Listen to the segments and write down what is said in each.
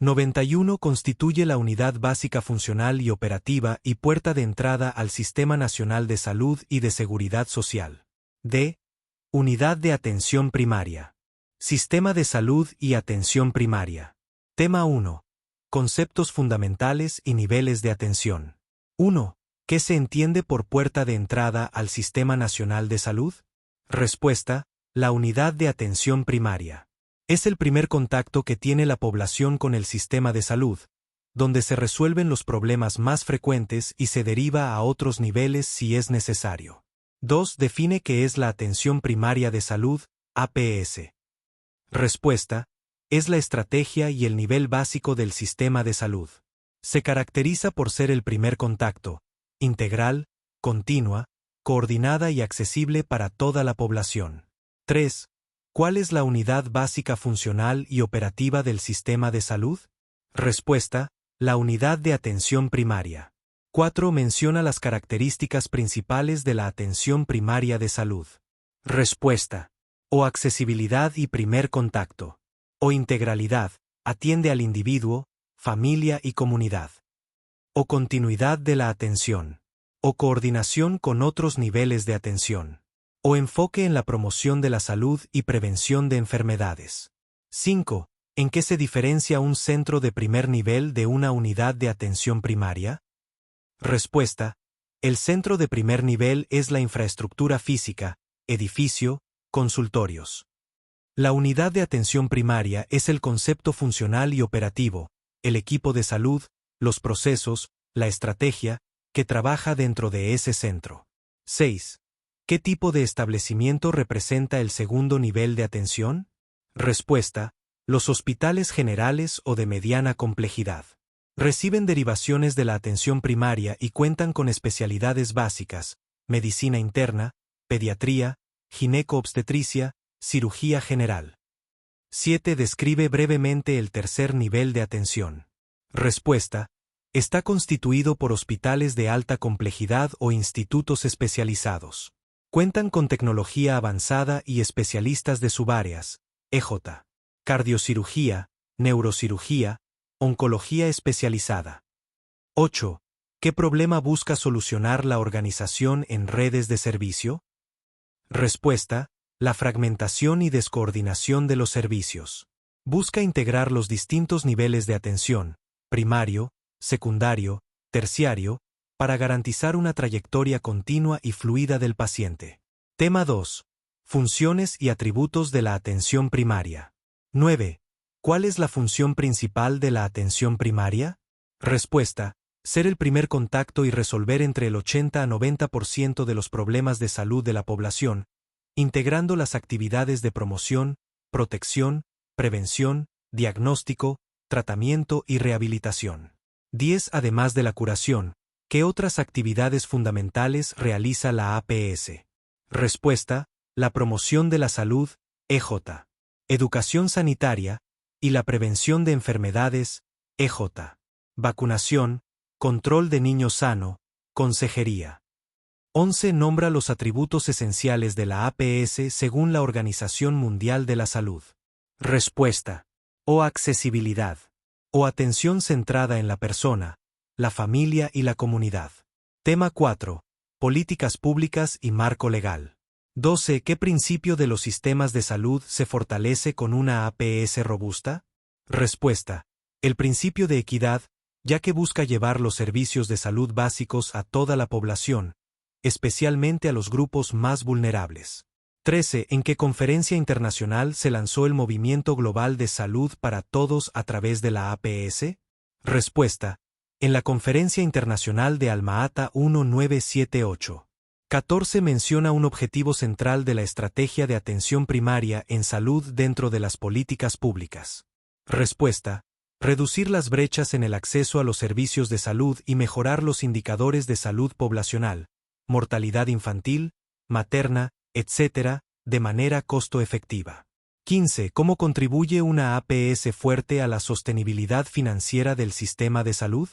91 constituye la unidad básica funcional y operativa y puerta de entrada al Sistema Nacional de Salud y de Seguridad Social. D. Unidad de atención primaria. Sistema de salud y atención primaria. Tema 1. Conceptos fundamentales y niveles de atención. 1. ¿Qué se entiende por puerta de entrada al Sistema Nacional de Salud? Respuesta: la unidad de atención primaria. Es el primer contacto que tiene la población con el sistema de salud, donde se resuelven los problemas más frecuentes y se deriva a otros niveles si es necesario. 2. Define qué es la atención primaria de salud, APS. Respuesta: es la estrategia y el nivel básico del sistema de salud. Se caracteriza por ser el primer contacto, integral, continua, coordinada y accesible para toda la población. 3. ¿Cuál es la unidad básica funcional y operativa del sistema de salud? Respuesta: la unidad de atención primaria. 4. Menciona las características principales de la atención primaria de salud. Respuesta: o accesibilidad y primer contacto. O integralidad, atiende al individuo, familia y comunidad. O continuidad de la atención. O coordinación con otros niveles de atención. O enfoque en la promoción de la salud y prevención de enfermedades. 5. ¿En qué se diferencia un centro de primer nivel de una unidad de atención primaria? Respuesta: el centro de primer nivel es la infraestructura física, edificio, consultorios. La unidad de atención primaria es el concepto funcional y operativo, el equipo de salud, los procesos, la estrategia, que trabaja dentro de ese centro. 6. ¿Qué tipo de establecimiento representa el segundo nivel de atención? Respuesta: los hospitales generales o de mediana complejidad. Reciben derivaciones de la atención primaria y cuentan con especialidades básicas: medicina interna, pediatría, gineco-obstetricia, cirugía general. 7. Describe brevemente el tercer nivel de atención. Respuesta: está constituido por hospitales de alta complejidad o institutos especializados. Cuentan con tecnología avanzada y especialistas de subáreas, EJ, cardiocirugía, neurocirugía, oncología especializada. 8. ¿Qué problema busca solucionar la organización en redes de servicio? Respuesta: la fragmentación y descoordinación de los servicios. Busca integrar los distintos niveles de atención, primario, secundario, terciario, para garantizar una trayectoria continua y fluida del paciente. Tema 2. Funciones y atributos de la atención primaria. 9. ¿Cuál es la función principal de la atención primaria? Respuesta: ser el primer contacto y resolver entre el 80 a 90% de los problemas de salud de la población, integrando las actividades de promoción, protección, prevención, diagnóstico, tratamiento y rehabilitación. 10. Además de la curación, ¿qué otras actividades fundamentales realiza la APS? Respuesta: la promoción de la salud, EJ. Educación sanitaria y la prevención de enfermedades, EJ. Vacunación, control de niño sano, consejería. 11. Nombra los atributos esenciales de la APS según la Organización Mundial de la Salud. Respuesta: o accesibilidad. O atención centrada en la persona, la familia y la comunidad. Tema 4. Políticas públicas y marco legal. 12. ¿Qué principio de los sistemas de salud se fortalece con una APS robusta? Respuesta: el principio de equidad, ya que busca llevar los servicios de salud básicos a toda la población, especialmente a los grupos más vulnerables. 13. ¿En qué conferencia internacional se lanzó el Movimiento Global de Salud para Todos a través de la APS? Respuesta: en la Conferencia Internacional de Alma-Ata 1978. 14. Menciona un objetivo central de la estrategia de atención primaria en salud dentro de las políticas públicas. Respuesta: reducir las brechas en el acceso a los servicios de salud y mejorar los indicadores de salud poblacional, mortalidad infantil, materna, etc., de manera costo efectiva. 15. ¿Cómo contribuye una APS fuerte a la sostenibilidad financiera del sistema de salud?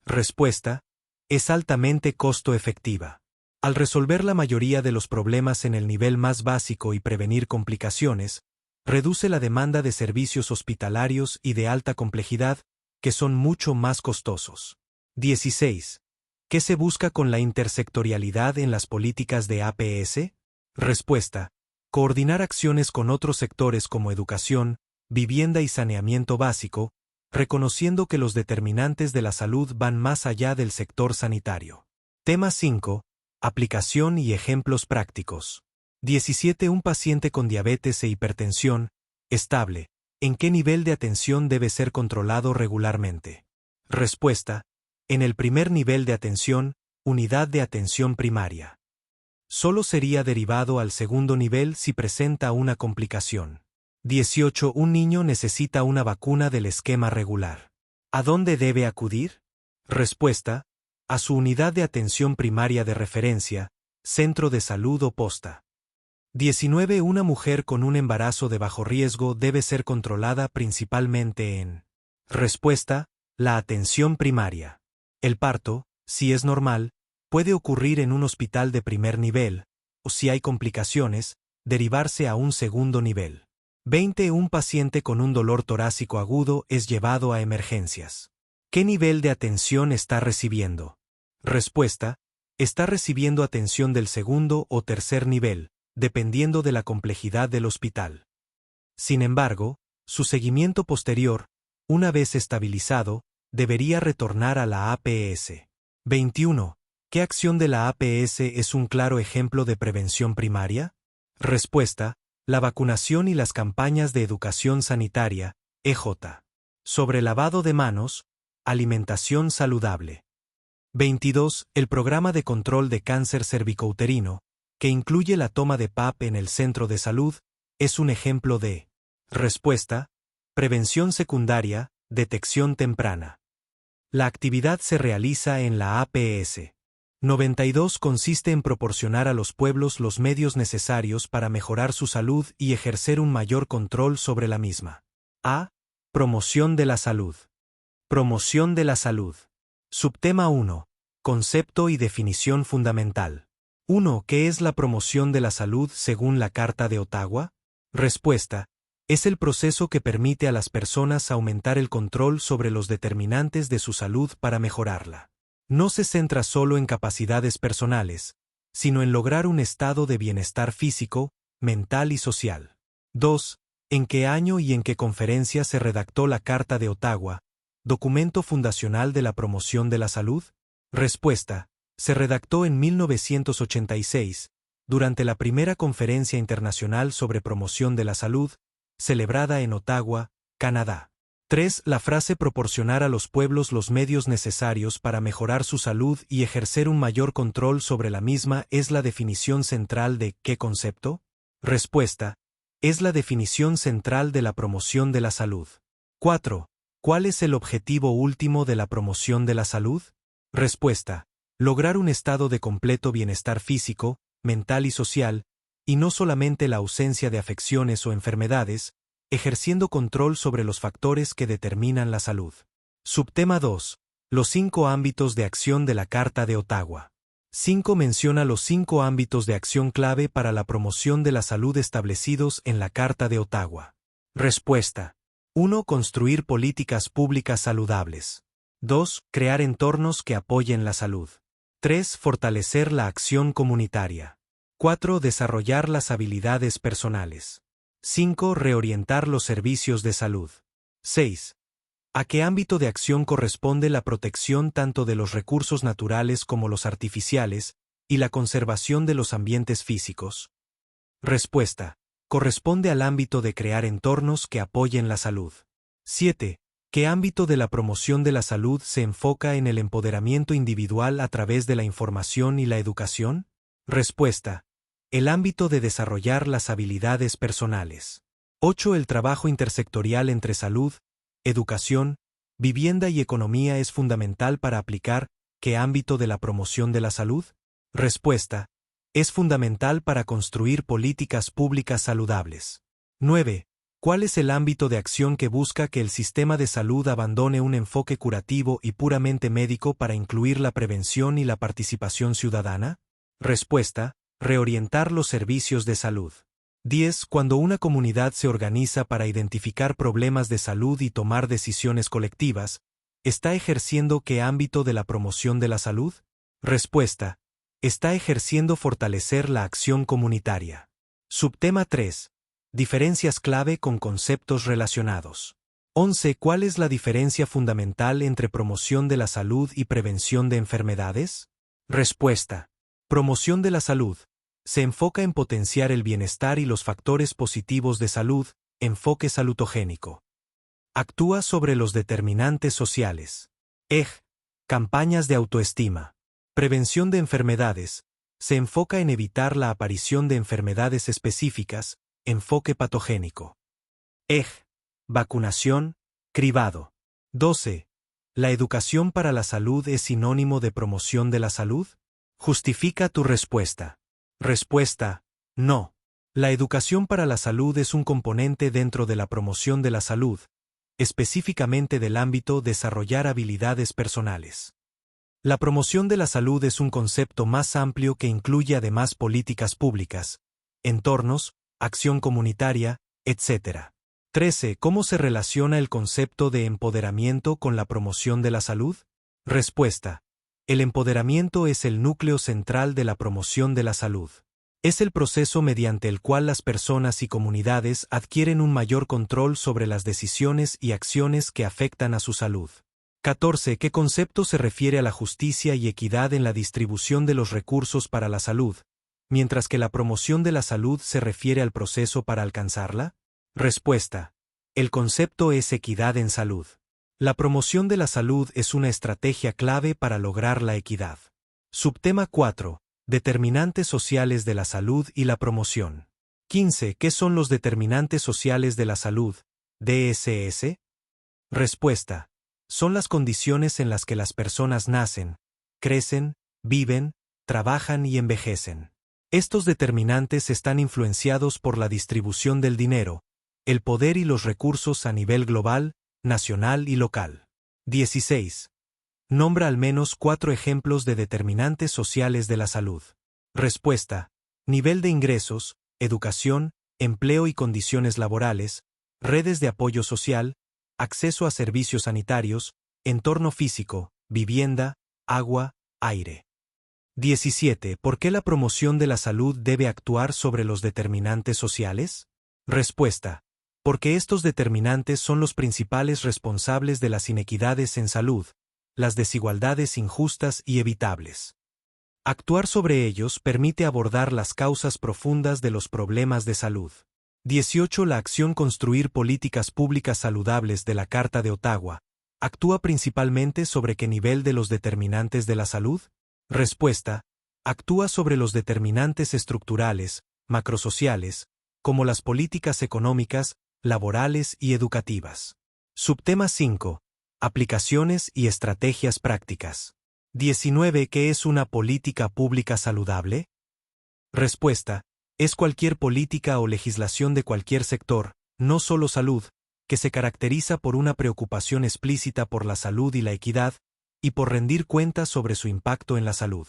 Respuesta: es altamente costo efectiva. Al resolver la mayoría de los problemas en el nivel más básico y prevenir complicaciones, Reduce la demanda de servicios hospitalarios y de alta complejidad, que son mucho más costosos. 16. ¿Qué se busca con la intersectorialidad en las políticas de APS? Respuesta. Coordinar acciones con otros sectores como educación, vivienda y saneamiento básico, reconociendo que los determinantes de la salud van más allá del sector sanitario. Tema 5. Aplicación y ejemplos prácticos. 17. Un paciente con diabetes e hipertensión, estable, ¿en qué nivel de atención debe ser controlado regularmente? Respuesta. En el primer nivel de atención, unidad de atención primaria. Solo sería derivado al segundo nivel si presenta una complicación. 18. Un niño necesita una vacuna del esquema regular. ¿A dónde debe acudir? Respuesta. A su unidad de atención primaria de referencia, centro de salud o posta. 19. Una mujer con un embarazo de bajo riesgo debe ser controlada principalmente en. Respuesta. La atención primaria. El parto, si es normal, puede ocurrir en un hospital de primer nivel, o si hay complicaciones, derivarse a un segundo nivel. 20. Un paciente con un dolor torácico agudo es llevado a emergencias. ¿Qué nivel de atención está recibiendo? Respuesta. Está recibiendo atención del segundo o tercer nivel, dependiendo de la complejidad del hospital. Sin embargo, su seguimiento posterior, una vez estabilizado, debería retornar a la APS. 21. ¿Qué acción de la APS es un claro ejemplo de prevención primaria? Respuesta. La vacunación y las campañas de educación sanitaria, EJ. Sobre lavado de manos, alimentación saludable. 22. El programa de control de cáncer cervicouterino, que incluye la toma de PAP en el centro de salud, es un ejemplo de. Respuesta. Prevención secundaria, detección temprana. La actividad se realiza en la APS. 92. Consiste en proporcionar a los pueblos los medios necesarios para mejorar su salud y ejercer un mayor control sobre la misma. A. Promoción de la salud. Promoción de la salud. Subtema 1. Concepto y definición fundamental. 1. ¿Qué es la promoción de la salud según la Carta de Ottawa? Respuesta. Es el proceso que permite a las personas aumentar el control sobre los determinantes de su salud para mejorarla. No se centra solo en capacidades personales, sino en lograr un estado de bienestar físico, mental y social. 2. ¿En qué año y en qué conferencia se redactó la Carta de Ottawa, documento fundacional de la promoción de la salud? Respuesta. Se redactó en 1986, durante la primera Conferencia Internacional sobre Promoción de la Salud, celebrada en Ottawa, Canadá. 3. La frase proporcionar a los pueblos los medios necesarios para mejorar su salud y ejercer un mayor control sobre la misma es la definición central de ¿qué concepto? Respuesta. Es la definición central de la promoción de la salud. 4. ¿Cuál es el objetivo último de la promoción de la salud? Respuesta. Lograr un estado de completo bienestar físico, mental y social, y no solamente la ausencia de afecciones o enfermedades, ejerciendo control sobre los factores que determinan la salud. Subtema 2. Los 5 ámbitos de acción de la Carta de Ottawa. 5. Menciona los 5 ámbitos de acción clave para la promoción de la salud establecidos en la Carta de Ottawa. Respuesta. 1. Construir políticas públicas saludables. 2. Crear entornos que apoyen la salud. 3. Fortalecer la acción comunitaria. 4. Desarrollar las habilidades personales. 5. Reorientar los servicios de salud. 6. ¿A qué ámbito de acción corresponde la protección tanto de los recursos naturales como los artificiales y la conservación de los ambientes físicos? Respuesta. Corresponde al ámbito de crear entornos que apoyen la salud. 7. ¿Qué ámbito de la promoción de la salud se enfoca en el empoderamiento individual a través de la información y la educación? Respuesta. El ámbito de desarrollar las habilidades personales. 8. El trabajo intersectorial entre salud, educación, vivienda y economía es fundamental para aplicar ¿qué ámbito de la promoción de la salud? Respuesta. Es fundamental para construir políticas públicas saludables. 9. ¿Cuál es el ámbito de acción que busca que el sistema de salud abandone un enfoque curativo y puramente médico para incluir la prevención y la participación ciudadana? Respuesta. Reorientar los servicios de salud. 10. Cuando una comunidad se organiza para identificar problemas de salud y tomar decisiones colectivas, ¿está ejerciendo qué ámbito de la promoción de la salud? Respuesta. Está ejerciendo fortalecer la acción comunitaria. Subtema 3. Diferencias clave con conceptos relacionados. 11. ¿Cuál es la diferencia fundamental entre promoción de la salud y prevención de enfermedades? Respuesta. Promoción de la salud. Se enfoca en potenciar el bienestar y los factores positivos de salud, enfoque salutogénico. Actúa sobre los determinantes sociales. Campañas de autoestima. Prevención de enfermedades. Se enfoca en evitar la aparición de enfermedades específicas, enfoque patogénico. Vacunación, cribado. 12. ¿La educación para la salud es sinónimo de promoción de la salud? Justifica tu respuesta. Respuesta, no. La educación para la salud es un componente dentro de la promoción de la salud, específicamente del ámbito desarrollar habilidades personales. La promoción de la salud es un concepto más amplio que incluye además políticas públicas, entornos, acción comunitaria, etc. 13. ¿Cómo se relaciona el concepto de empoderamiento con la promoción de la salud? Respuesta. El empoderamiento es el núcleo central de la promoción de la salud. Es el proceso mediante el cual las personas y comunidades adquieren un mayor control sobre las decisiones y acciones que afectan a su salud. 14. ¿Qué concepto se refiere a la justicia y equidad en la distribución de los recursos para la salud, mientras que la promoción de la salud se refiere al proceso para alcanzarla? Respuesta. El concepto es equidad en salud. La promoción de la salud es una estrategia clave para lograr la equidad. Subtema 4. Determinantes sociales de la salud y la promoción. 15. ¿Qué son los determinantes sociales de la salud, DSS? Respuesta. Son las condiciones en las que las personas nacen, crecen, viven, trabajan y envejecen. Estos determinantes están influenciados por la distribución del dinero, el poder y los recursos a nivel global, nacional y local. 16. Nombra al menos 4 ejemplos de determinantes sociales de la salud. Respuesta. Nivel de ingresos, educación, empleo y condiciones laborales, redes de apoyo social, acceso a servicios sanitarios, entorno físico, vivienda, agua, aire. 17. ¿Por qué la promoción de la salud debe actuar sobre los determinantes sociales? Respuesta. Porque estos determinantes son los principales responsables de las inequidades en salud, las desigualdades injustas y evitables. Actuar sobre ellos permite abordar las causas profundas de los problemas de salud. 18. La acción construir políticas públicas saludables de la Carta de Ottawa actúa principalmente sobre qué nivel de los determinantes de la salud? Respuesta. Actúa sobre los determinantes estructurales, macrosociales, como las políticas económicas, laborales y educativas. Subtema 5. Aplicaciones y estrategias prácticas. 19. ¿Qué es una política pública saludable? Respuesta. Es cualquier política o legislación de cualquier sector, no solo salud, que se caracteriza por una preocupación explícita por la salud y la equidad, y por rendir cuentas sobre su impacto en la salud.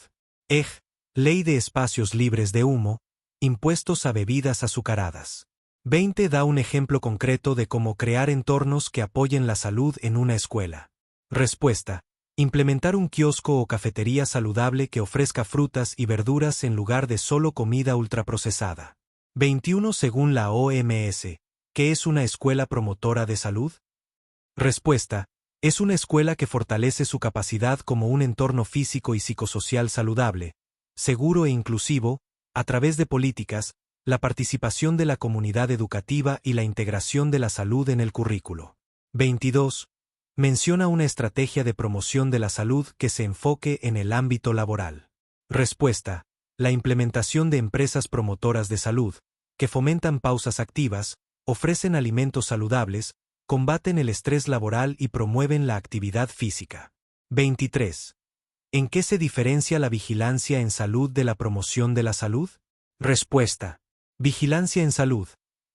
Ley de espacios libres de humo, impuestos a bebidas azucaradas. 20. Da un ejemplo concreto de cómo crear entornos que apoyen la salud en una escuela. Respuesta. Implementar un kiosco o cafetería saludable que ofrezca frutas y verduras en lugar de solo comida ultraprocesada. 21. Según la OMS, ¿qué es una escuela promotora de salud? Respuesta. Es una escuela que fortalece su capacidad como un entorno físico y psicosocial saludable, seguro e inclusivo, a través de políticas, la participación de la comunidad educativa y la integración de la salud en el currículo. 22. Menciona una estrategia de promoción de la salud que se enfoque en el ámbito laboral. Respuesta. La implementación de empresas promotoras de salud, que fomentan pausas activas, ofrecen alimentos saludables, combaten el estrés laboral y promueven la actividad física. 23. ¿En qué se diferencia la vigilancia en salud de la promoción de la salud? Respuesta. Vigilancia en salud.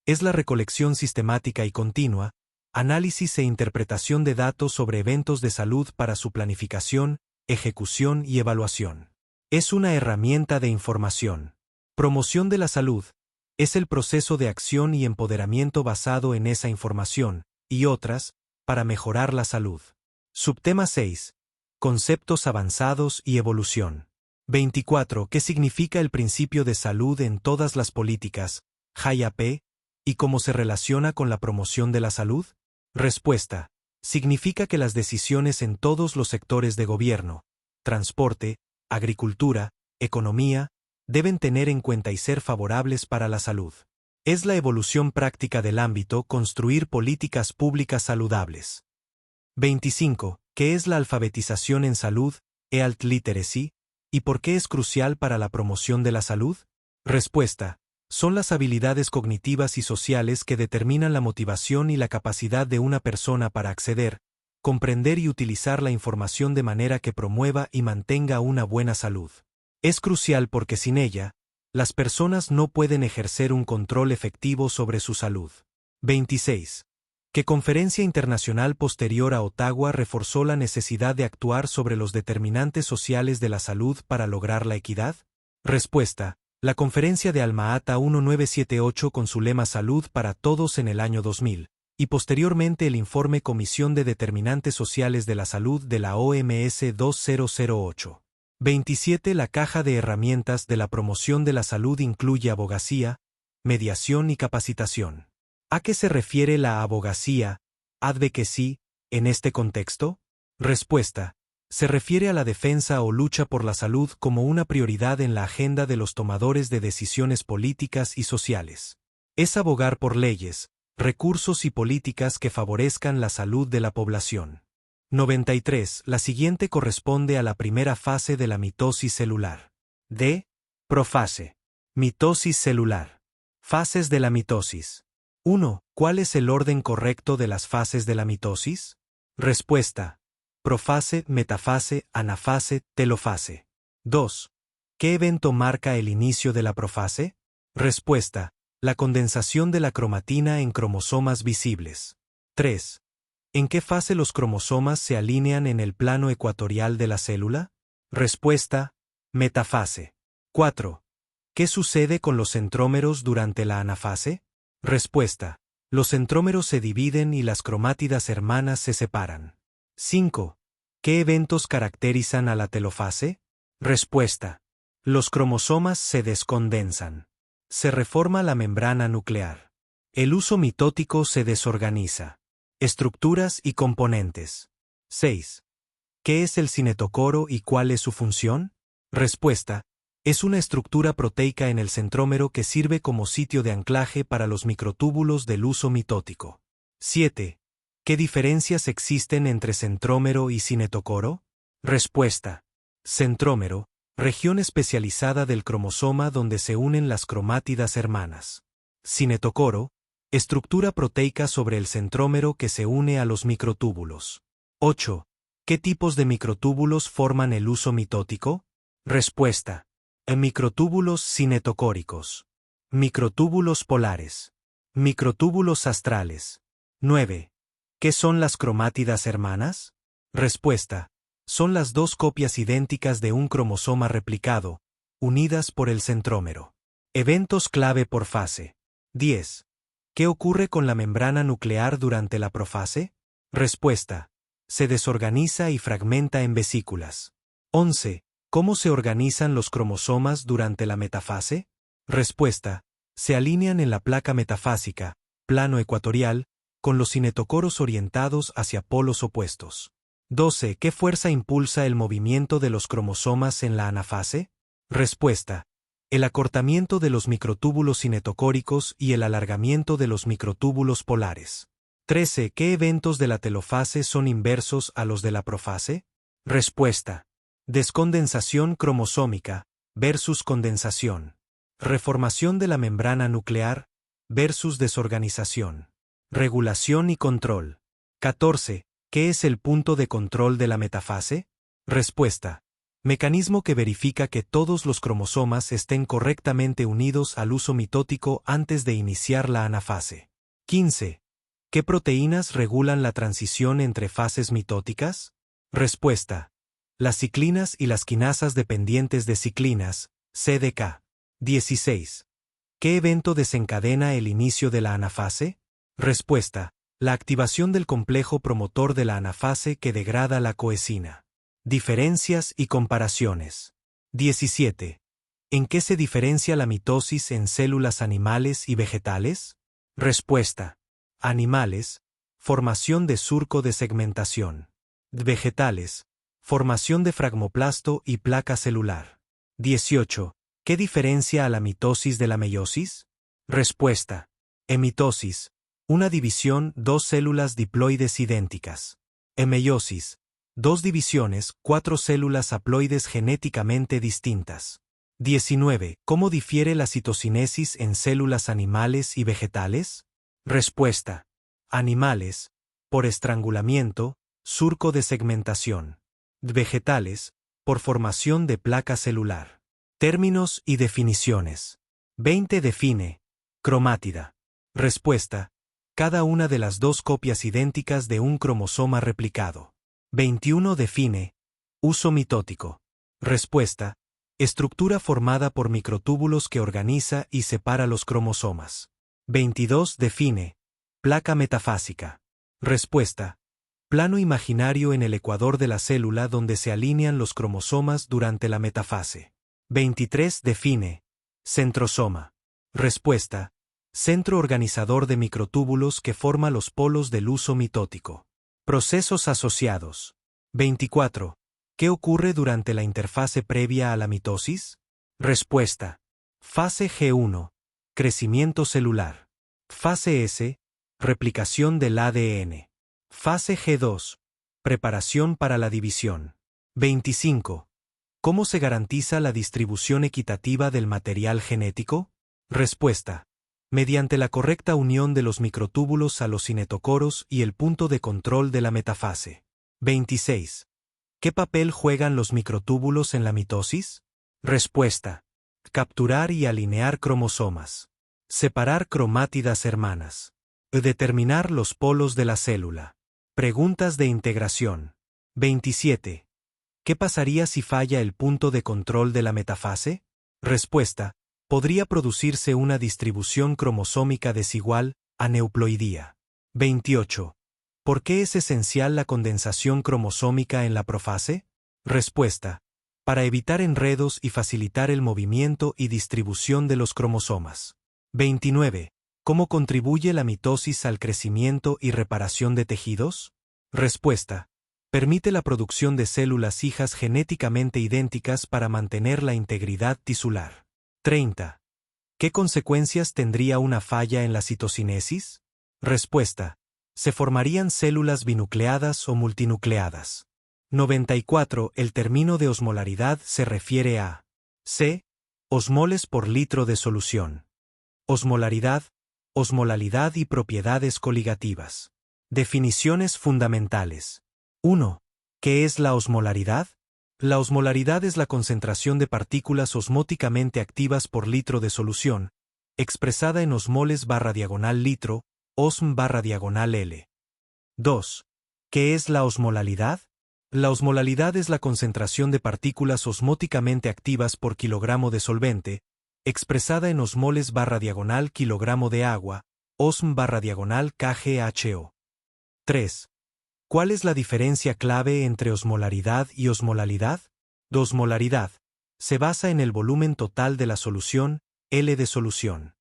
Es la recolección sistemática y continua, análisis e interpretación de datos sobre eventos de salud para su planificación, ejecución y evaluación. Es una herramienta de información. Promoción de la salud. Es el proceso de acción y empoderamiento basado en esa información, y otras, para mejorar la salud. Subtema 6. Conceptos avanzados y evolución. 24. ¿Qué significa el principio de salud en todas las políticas, JAP, y cómo se relaciona con la promoción de la salud? Respuesta. Significa que las decisiones en todos los sectores de gobierno, transporte, agricultura, economía, deben tener en cuenta y ser favorables para la salud. Es la evolución práctica del ámbito construir políticas públicas saludables. 25. ¿Qué es la alfabetización en salud, Health Literacy, y por qué es crucial para la promoción de la salud? Respuesta. Son las habilidades cognitivas y sociales que determinan la motivación y la capacidad de una persona para acceder, comprender y utilizar la información de manera que promueva y mantenga una buena salud. Es crucial porque sin ella, las personas no pueden ejercer un control efectivo sobre su salud. 26. ¿Qué conferencia internacional posterior a Ottawa reforzó la necesidad de actuar sobre los determinantes sociales de la salud para lograr la equidad? Respuesta. La conferencia de Alma-Ata 1978 con su lema Salud para Todos en el año 2000, y posteriormente el informe Comisión de Determinantes Sociales de la Salud de la OMS 2008. 27. La caja de herramientas de la promoción de la salud incluye abogacía, mediación y capacitación. ¿A qué se refiere la abogacía, advocacy, en este contexto? Respuesta. Se refiere a la defensa o lucha por la salud como una prioridad en la agenda de los tomadores de decisiones políticas y sociales. Es abogar por leyes, recursos y políticas que favorezcan la salud de la población. 93. La siguiente corresponde a la primera fase de la mitosis celular. D. Profase. Mitosis celular. Fases de la mitosis. 1. ¿Cuál es el orden correcto de las fases de la mitosis? Respuesta. Profase, metafase, anafase, telofase. 2. ¿Qué evento marca el inicio de la profase? Respuesta. La condensación de la cromatina en cromosomas visibles. 3. ¿En qué fase los cromosomas se alinean en el plano ecuatorial de la célula? Respuesta. Metafase. 4. ¿Qué sucede con los centrómeros durante la anafase? Respuesta. Los centrómeros se dividen y las cromátidas hermanas se separan. 5. ¿Qué eventos caracterizan a la telofase? Respuesta. Los cromosomas se descondensan. Se reforma la membrana nuclear. El uso mitótico se desorganiza. Estructuras y componentes. 6. ¿Qué es el cinetocoro y cuál es su función? Respuesta. Es una estructura proteica en el centrómero que sirve como sitio de anclaje para los microtúbulos del uso mitótico. 7. ¿Qué diferencias existen entre centrómero y cinetocoro? Respuesta. Centrómero, región especializada del cromosoma donde se unen las cromátidas hermanas. Cinetocoro, estructura proteica sobre el centrómero que se une a los microtúbulos. 8. ¿Qué tipos de microtúbulos forman el uso mitótico? Respuesta. Microtúbulos cinetocóricos. Microtúbulos polares. Microtúbulos astrales. 9. ¿Qué son las cromátidas hermanas? Respuesta. Son las dos copias idénticas de un cromosoma replicado, unidas por el centrómero. Eventos clave por fase. 10. ¿Qué ocurre con la membrana nuclear durante la profase? Respuesta. Se desorganiza y fragmenta en vesículas. 11. ¿Cómo se organizan los cromosomas durante la metafase? Respuesta. Se alinean en la placa metafásica, plano ecuatorial, con los cinetocoros orientados hacia polos opuestos. 12. ¿Qué fuerza impulsa el movimiento de los cromosomas en la anafase? Respuesta. El acortamiento de los microtúbulos cinetocóricos y el alargamiento de los microtúbulos polares. 13. ¿Qué eventos de la telofase son inversos a los de la profase? Respuesta. Descondensación cromosómica versus condensación. Reformación de la membrana nuclear versus desorganización. Regulación y control. 14. ¿Qué es el punto de control de la metafase? Respuesta. Mecanismo que verifica que todos los cromosomas estén correctamente unidos al uso mitótico antes de iniciar la anafase. 15. ¿Qué proteínas regulan la transición entre fases mitóticas? Respuesta. Las ciclinas y las quinasas dependientes de ciclinas, CDK. 16. ¿Qué evento desencadena el inicio de la anafase? Respuesta: la activación del complejo promotor de la anafase que degrada la coesina. Diferencias y comparaciones. 17. ¿En qué se diferencia la mitosis en células animales y vegetales? Respuesta: animales, formación de surco de segmentación. Vegetales, formación de fragmoplasto y placa celular. 18. ¿Qué diferencia a la mitosis de la meiosis? Respuesta: hemitosis, una división, dos células diploides idénticas. Meiosis, dos divisiones, cuatro células haploides genéticamente distintas. 19. ¿Cómo difiere la citocinesis en células animales y vegetales? Respuesta: animales, por estrangulamiento, surco de segmentación. Vegetales, por formación de placa celular. Términos y definiciones. 20. Define. Cromátida. Respuesta: cada una de las dos copias idénticas de un cromosoma replicado. 21. Define. Uso mitótico. Respuesta: estructura formada por microtúbulos que organiza y separa los cromosomas. 22. Define. Placa metafásica. Respuesta: plano imaginario en el ecuador de la célula donde se alinean los cromosomas durante la metafase. 23. Define. Centrosoma. Respuesta: centro organizador de microtúbulos que forma los polos del uso mitótico. Procesos asociados. 24. ¿Qué ocurre durante la interfase previa a la mitosis? Respuesta: fase G1. Crecimiento celular. Fase S. Replicación del ADN. Fase G2. Preparación para la división. 25. ¿Cómo se garantiza la distribución equitativa del material genético? Respuesta: mediante la correcta unión de los microtúbulos a los cinetocoros y el punto de control de la metafase. 26. ¿Qué papel juegan los microtúbulos en la mitosis? Respuesta: capturar y alinear cromosomas. Separar cromátidas hermanas. Determinar los polos de la célula. Preguntas de integración. 27. ¿Qué pasaría si falla el punto de control de la metafase? Respuesta: podría producirse una distribución cromosómica desigual, aneuploidía. 28. ¿Por qué es esencial la condensación cromosómica en la profase? Respuesta: para evitar enredos y facilitar el movimiento y distribución de los cromosomas. 29. ¿Cómo contribuye la mitosis al crecimiento y reparación de tejidos? Respuesta: permite la producción de células hijas genéticamente idénticas para mantener la integridad tisular. 30. ¿Qué consecuencias tendría una falla en la citocinesis? Respuesta: se formarían células binucleadas o multinucleadas. 94. El término de osmolaridad se refiere a C. Osmoles por litro de solución. Osmolaridad, osmolalidad y propiedades coligativas. Definiciones fundamentales. 1. ¿Qué es la osmolaridad? La osmolaridad es la concentración de partículas osmóticamente activas por litro de solución, expresada en osmoles/litro, osm/L. 2. ¿Qué es la osmolalidad? La osmolalidad es la concentración de partículas osmóticamente activas por kilogramo de solvente, expresada en osmoles/kilogramo de agua, osm/kgHO. 3. ¿Cuál es la diferencia clave entre osmolaridad y osmolalidad? Osmolaridad se basa en el volumen total de la solución, L de solución.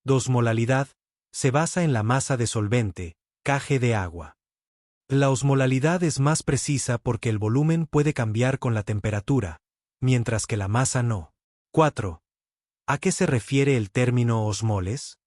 Osmolalidad se basa en la masa de solvente, kg de agua. La osmolalidad es más precisa porque el volumen puede cambiar con la temperatura, mientras que la masa no. 4. ¿A qué se refiere el término osmoles?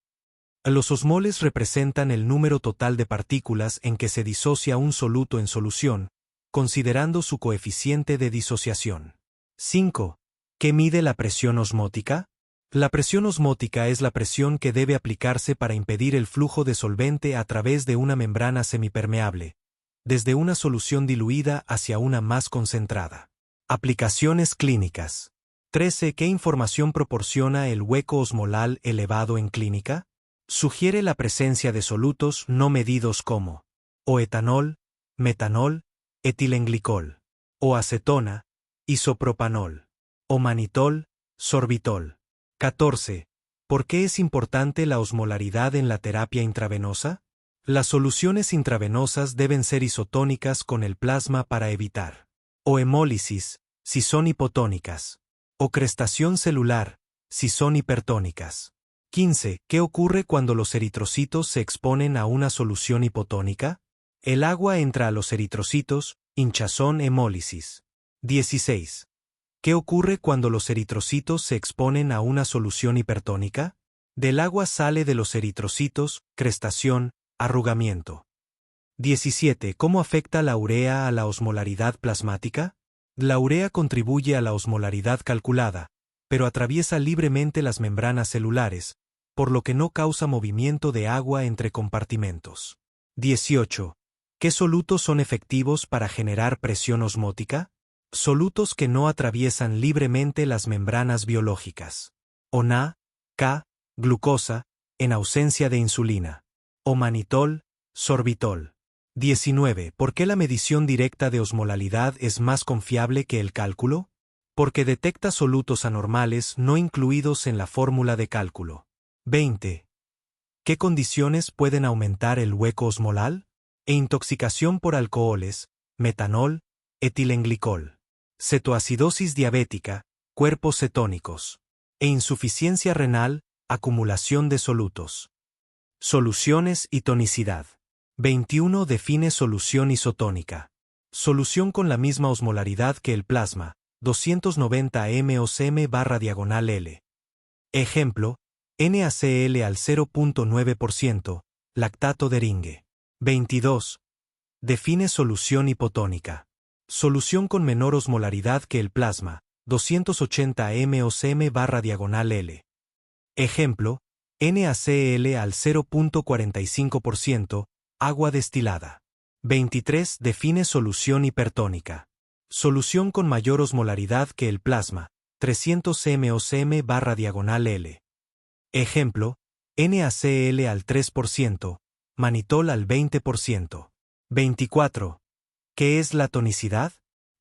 Los osmoles representan el número total de partículas en que se disocia un soluto en solución, considerando su coeficiente de disociación. 5. ¿Qué mide la presión osmótica? La presión osmótica es la presión que debe aplicarse para impedir el flujo de solvente a través de una membrana semipermeable, desde una solución diluida hacia una más concentrada. Aplicaciones clínicas. 13. ¿Qué información proporciona el hueco osmolal elevado en clínica? Sugiere la presencia de solutos no medidos como o etanol, metanol, etilenglicol, o acetona, isopropanol, o manitol, sorbitol. 14. ¿Por qué es importante la osmolaridad en la terapia intravenosa? Las soluciones intravenosas deben ser isotónicas con el plasma para evitar o hemólisis, si son hipotónicas, o crestación celular, si son hipertónicas. 15. ¿Qué ocurre cuando los eritrocitos se exponen a una solución hipotónica? El agua entra a los eritrocitos, hinchazón, hemólisis. 16. ¿Qué ocurre cuando los eritrocitos se exponen a una solución hipertónica? Del agua sale de los eritrocitos, crestación, arrugamiento. 17. ¿Cómo afecta la urea a la osmolaridad plasmática? La urea contribuye a la osmolaridad calculada, pero atraviesa libremente las membranas celulares, por lo que no causa movimiento de agua entre compartimentos. 18. ¿Qué solutos son efectivos para generar presión osmótica? Solutos que no atraviesan libremente las membranas biológicas. ONA, K, glucosa, en ausencia de insulina. O manitol, sorbitol. 19. ¿Por qué la medición directa de osmolalidad es más confiable que el cálculo? Porque detecta solutos anormales no incluidos en la fórmula de cálculo. 20. ¿Qué condiciones pueden aumentar el hueco osmolal? Intoxicación por alcoholes, metanol, etilenglicol. Cetoacidosis diabética, cuerpos cetónicos. Insuficiencia renal, acumulación de solutos. Soluciones y tonicidad. 21. Define solución isotónica. Solución con la misma osmolaridad que el plasma, 290 mOcm/L. Ejemplo, NaCl al 0.9%, lactato de Ringe. 22. Define solución hipotónica. Solución con menor osmolaridad que el plasma, 280 mOcm/L. Ejemplo, NaCl al 0.45%, agua destilada. 23. Define solución hipertónica. Solución con mayor osmolaridad que el plasma, 300 mOcm/L. Ejemplo, NaCl al 3%, manitol al 20%. 24. ¿Qué es la tonicidad?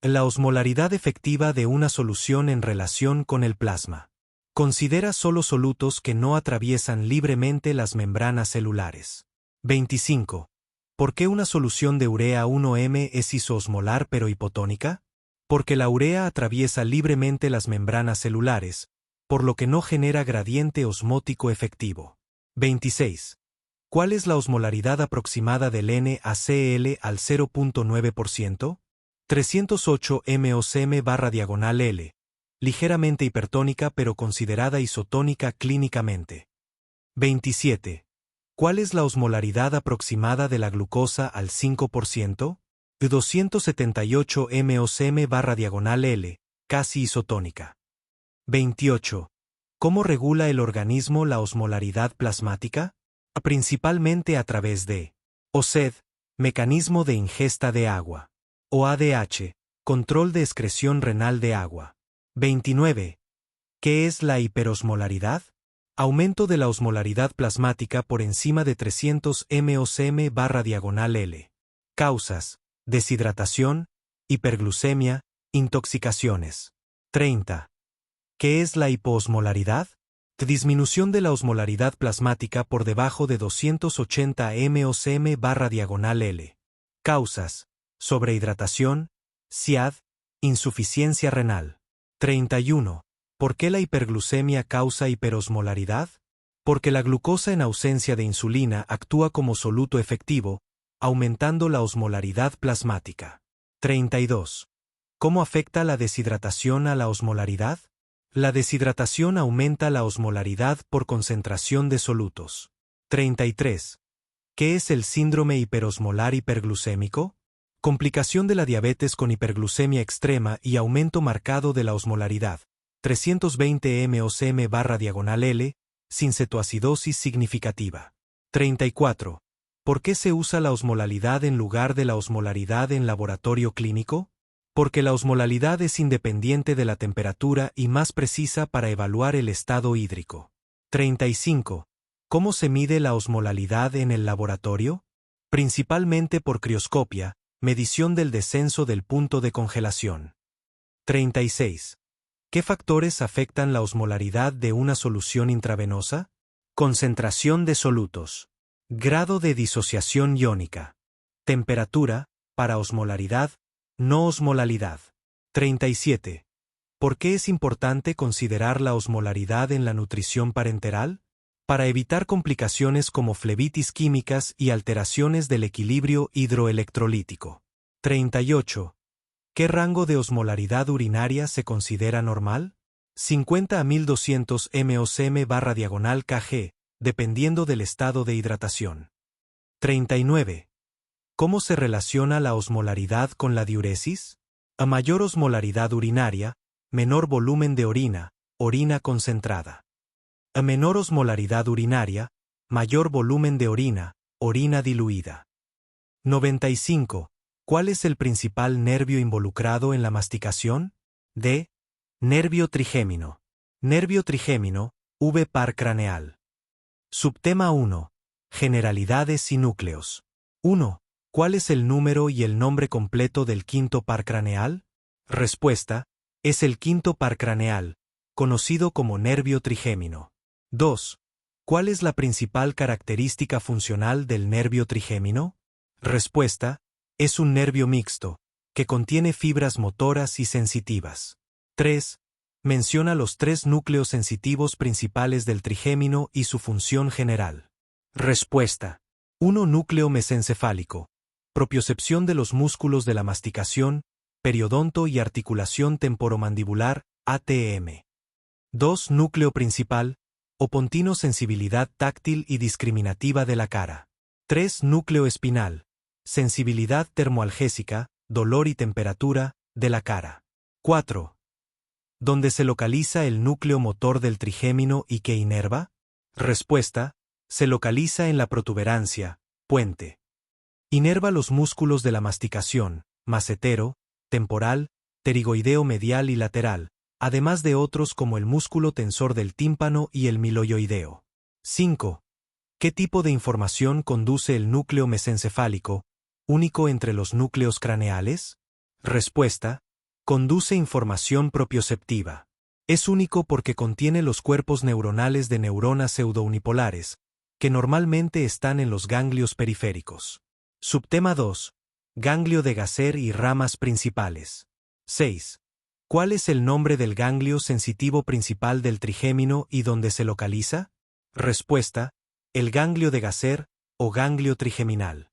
La osmolaridad efectiva de una solución en relación con el plasma. Considera solo solutos que no atraviesan libremente las membranas celulares. 25. ¿Por qué una solución de urea 1M es isoosmolar pero hipotónica? Porque la urea atraviesa libremente las membranas celulares, por lo que no genera gradiente osmótico efectivo. 26. ¿Cuál es la osmolaridad aproximada del NaCl al 0.9%? 308 mOcm/L. Ligeramente hipertónica pero considerada isotónica clínicamente. 27. ¿Cuál es la osmolaridad aproximada de la glucosa al 5%? 278 mOcm/L, casi isotónica. 28. ¿Cómo regula el organismo la osmolaridad plasmática? Principalmente a través de OSED, mecanismo de ingesta de agua, o ADH, control de excreción renal de agua. 29. ¿Qué es la hiperosmolaridad? Aumento de la osmolaridad plasmática por encima de 300 mOcm/L. Causas: deshidratación, hiperglucemia, intoxicaciones. 30. ¿Qué es la hipoosmolaridad? Disminución de la osmolaridad plasmática por debajo de 280 mOcm/L. Causas: sobrehidratación, SIAD, insuficiencia renal. 31. ¿Por qué la hiperglucemia causa hiperosmolaridad? Porque la glucosa en ausencia de insulina actúa como soluto efectivo, aumentando la osmolaridad plasmática. 32. ¿Cómo afecta la deshidratación a la osmolaridad? La deshidratación aumenta la osmolaridad por concentración de solutos. 33. ¿Qué es el síndrome hiperosmolar hiperglucémico? Complicación de la diabetes con hiperglucemia extrema y aumento marcado de la osmolaridad, 320 mOcm/L, sin cetoacidosis significativa. 34. ¿Por qué se usa la osmolalidad en lugar de la osmolaridad en laboratorio clínico? Porque la osmolalidad es independiente de la temperatura y más precisa para evaluar el estado hídrico. 35. ¿Cómo se mide la osmolalidad en el laboratorio? Principalmente por crioscopia, medición del descenso del punto de congelación. 36. ¿Qué factores afectan la osmolaridad de una solución intravenosa? Concentración de solutos. Grado de disociación iónica. Temperatura, para osmolaridad, no osmolalidad. 37. ¿Por qué es importante considerar la osmolaridad en la nutrición parenteral? Para evitar complicaciones como flebitis químicas y alteraciones del equilibrio hidroelectrolítico. 38. ¿Qué rango de osmolaridad urinaria se considera normal? 50 a 1200 mOsm/kg, dependiendo del estado de hidratación. 39. ¿Cómo se relaciona la osmolaridad con la diuresis? A mayor osmolaridad urinaria, menor volumen de orina, orina concentrada. A menor osmolaridad urinaria, mayor volumen de orina, orina diluida. 95. ¿Cuál es el principal nervio involucrado en la masticación? D. Nervio trigémino. Nervio trigémino, V par craneal. Subtema 1. Generalidades y núcleos. 1. ¿Cuál es el número y el nombre completo del quinto par craneal? Respuesta. Es el quinto par craneal, conocido como nervio trigémino. 2. ¿Cuál es la principal característica funcional del nervio trigémino? Respuesta. Es un nervio mixto, que contiene fibras motoras y sensitivas. 3. Menciona los 3 núcleos sensitivos principales del trigémino y su función general. Respuesta. 1. Núcleo mesencefálico. Propiocepción de los músculos de la masticación, periodonto y articulación temporomandibular, ATM. 2. Núcleo principal, opontino sensibilidad táctil y discriminativa de la cara. 3. Núcleo espinal, sensibilidad termoalgésica, dolor y temperatura, de la cara. 4. ¿Dónde se localiza el núcleo motor del trigémino y qué inerva? Respuesta. Se localiza en la protuberancia, puente. Inerva los músculos de la masticación, macetero, temporal, pterigoideo medial y lateral, además de otros como el músculo tensor del tímpano y el miloioideo. 5. ¿Qué tipo de información conduce el núcleo mesencefálico, único entre los núcleos craneales? Respuesta. Conduce información propioceptiva. Es único porque contiene los cuerpos neuronales de neuronas pseudounipolares, que normalmente están en los ganglios periféricos. Subtema 2. Ganglio de Gasser y ramas principales. 6. ¿Cuál es el nombre del ganglio sensitivo principal del trigémino y dónde se localiza? Respuesta. El ganglio de Gasser, o ganglio trigeminal.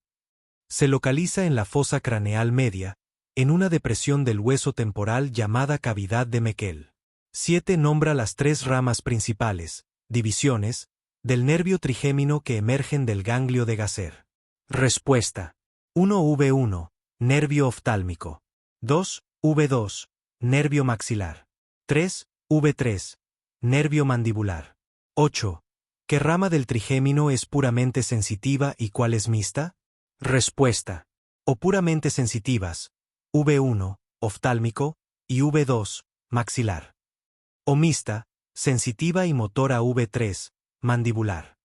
Se localiza en la fosa craneal media, en una depresión del hueso temporal llamada cavidad de Meckel. 7. Nombra las 3 ramas principales, divisiones, del nervio trigémino que emergen del ganglio de Gasser. Respuesta. 1. V1, nervio oftálmico. 2. V2, nervio maxilar. 3. V3, nervio mandibular. 8. ¿Qué rama del trigémino es puramente sensitiva y cuál es mixta? Respuesta. O puramente sensitivas, V1, oftálmico, y V2, maxilar. O mixta, sensitiva y motora V3, mandibular.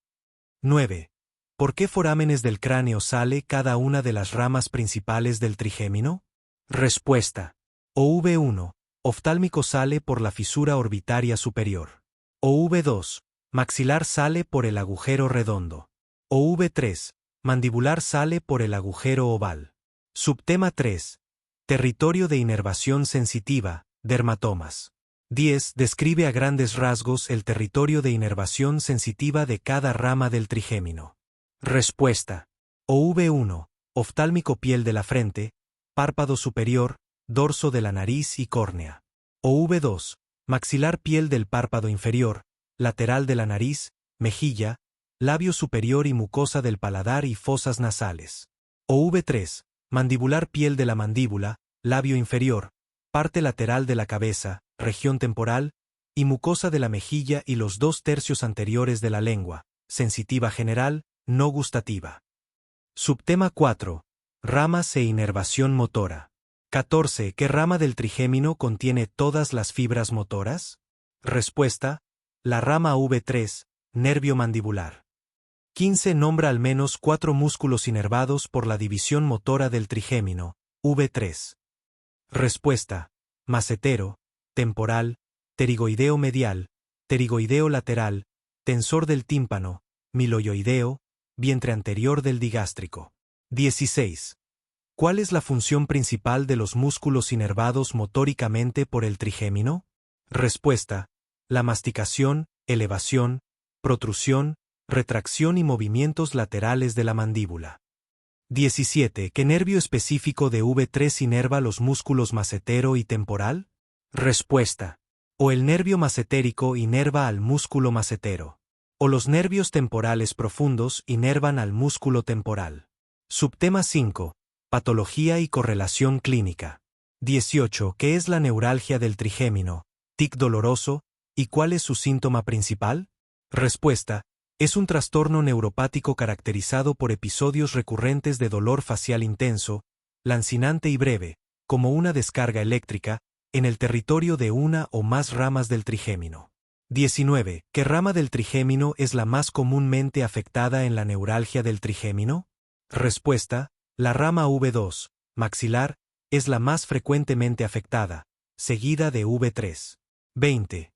9. ¿Por qué forámenes del cráneo sale cada una de las ramas principales del trigémino? Respuesta. O V1, oftálmico sale por la fisura orbitaria superior. O V2, maxilar sale por el agujero redondo. O V3, mandibular sale por el agujero oval. Subtema 3. Territorio de inervación sensitiva, dermatomas. 10. Describe a grandes rasgos el territorio de inervación sensitiva de cada rama del trigémino. Respuesta. O V1, oftálmico piel de la frente, párpado superior, dorso de la nariz y córnea. O V2, maxilar piel del párpado inferior, lateral de la nariz, mejilla, labio superior y mucosa del paladar y fosas nasales. O V3, mandibular piel de la mandíbula, labio inferior, parte lateral de la cabeza, región temporal, y mucosa de la mejilla y los 2/3 anteriores de la lengua, sensitiva general, no gustativa. Subtema 4. Ramas e inervación motora. 14. ¿Qué rama del trigémino contiene todas las fibras motoras? Respuesta. La rama V3, nervio mandibular. 15. Nombra al menos 4 músculos inervados por la división motora del trigémino, V3. Respuesta. Macetero, temporal, pterigoideo medial, pterigoideo lateral, tensor del tímpano, miloioideo, vientre anterior del digástrico. 16. ¿Cuál es la función principal de los músculos inervados motóricamente por el trigémino? Respuesta: la masticación, elevación, protrusión, retracción y movimientos laterales de la mandíbula. 17. ¿Qué nervio específico de V3 inerva los músculos macetero y temporal? Respuesta: o el nervio macetérico inerva al músculo macetero, o los nervios temporales profundos inervan al músculo temporal. Subtema 5. Patología y correlación clínica. 18. ¿Qué es la neuralgia del trigémino, tic doloroso, y cuál es su síntoma principal? Respuesta: es un trastorno neuropático caracterizado por episodios recurrentes de dolor facial intenso, lancinante y breve, como una descarga eléctrica, en el territorio de una o más ramas del trigémino. 19. ¿Qué rama del trigémino es la más comúnmente afectada en la neuralgia del trigémino? Respuesta: la rama V2, maxilar, es la más frecuentemente afectada, seguida de V3. 20.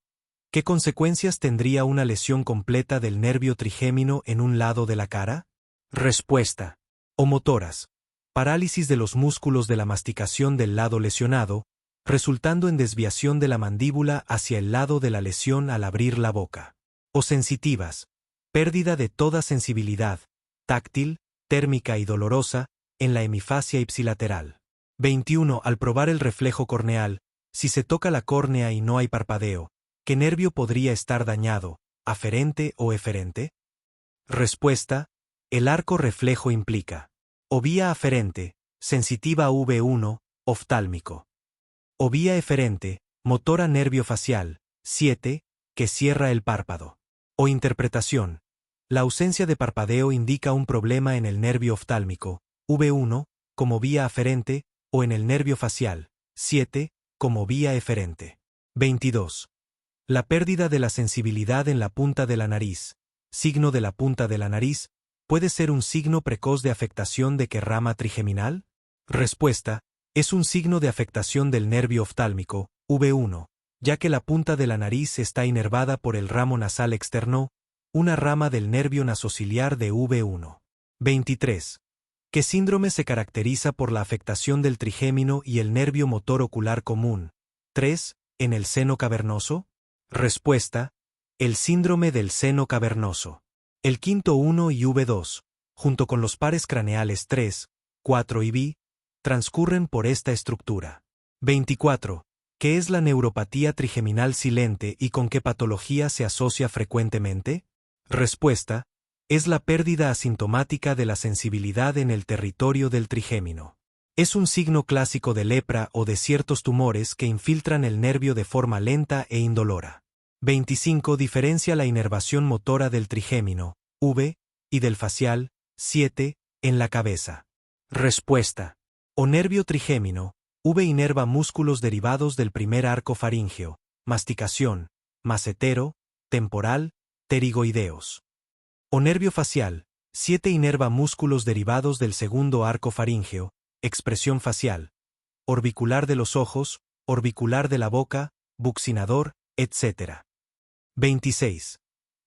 ¿Qué consecuencias tendría una lesión completa del nervio trigémino en un lado de la cara? Respuesta: o motoras, parálisis de los músculos de la masticación del lado lesionado, resultando en desviación de la mandíbula hacia el lado de la lesión al abrir la boca. O sensitivas, pérdida de toda sensibilidad, táctil, térmica y dolorosa, en la hemifasia ipsilateral. 21. Al probar el reflejo corneal, si se toca la córnea y no hay parpadeo, ¿qué nervio podría estar dañado, aferente o eferente? Respuesta: el arco reflejo implica. O vía aferente, sensitiva V1, oftálmico. O vía eferente, motora nervio facial, 7, que cierra el párpado. O interpretación: la ausencia de parpadeo indica un problema en el nervio oftálmico, V1, como vía aferente, o en el nervio facial, 7, como vía eferente. 22. La pérdida de la sensibilidad en la punta de la nariz, signo de la punta de la nariz, ¿puede ser un signo precoz de afectación de qué rama trigeminal? Respuesta: es un signo de afectación del nervio oftálmico, V1, ya que la punta de la nariz está inervada por el ramo nasal externo, una rama del nervio nasociliar de V1. 23. ¿Qué síndrome se caracteriza por la afectación del trigémino y el nervio motor ocular común, 3, en el seno cavernoso? Respuesta: el síndrome del seno cavernoso. El quinto 1 y V2, junto con los pares craneales 3, 4 y B, transcurren por esta estructura. 24. ¿Qué es la neuropatía trigeminal silente y con qué patología se asocia frecuentemente? Respuesta: es la pérdida asintomática de la sensibilidad en el territorio del trigémino. Es un signo clásico de lepra o de ciertos tumores que infiltran el nervio de forma lenta e indolora. 25. Diferencia la inervación motora del trigémino, V, y del facial, 7, en la cabeza. Respuesta: o nervio trigémino, V inerva músculos derivados del primer arco faríngeo, masticación, macetero, temporal, pterigoideos. O nervio facial, 7 inerva músculos derivados del segundo arco faríngeo, expresión facial, orbicular de los ojos, orbicular de la boca, buccinador, etc. 26.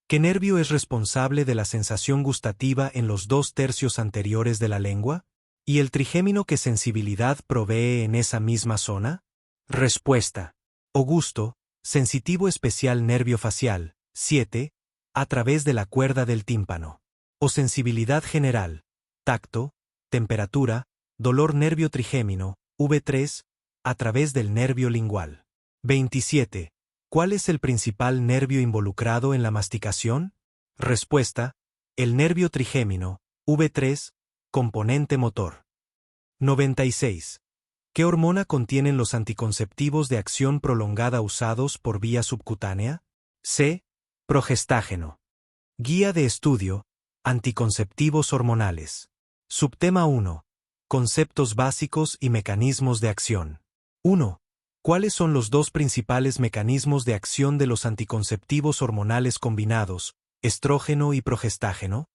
¿Qué nervio es responsable de la sensación gustativa en los 2/3 anteriores de la lengua? ¿Y el trigémino qué sensibilidad provee en esa misma zona? Respuesta: o gusto, sensitivo especial nervio facial, 7, a través de la cuerda del tímpano. O sensibilidad general, tacto, temperatura, dolor nervio trigémino, V3, a través del nervio lingual. 27. ¿Cuál es el principal nervio involucrado en la masticación? Respuesta: el nervio trigémino, V3, componente motor. 96. ¿Qué hormona contienen los anticonceptivos de acción prolongada usados por vía subcutánea? C. Progestágeno. Guía de estudio, anticonceptivos hormonales. Subtema 1. Conceptos básicos y mecanismos de acción. 1. ¿Cuáles son los dos principales mecanismos de acción de los anticonceptivos hormonales combinados, estrógeno y progestágeno?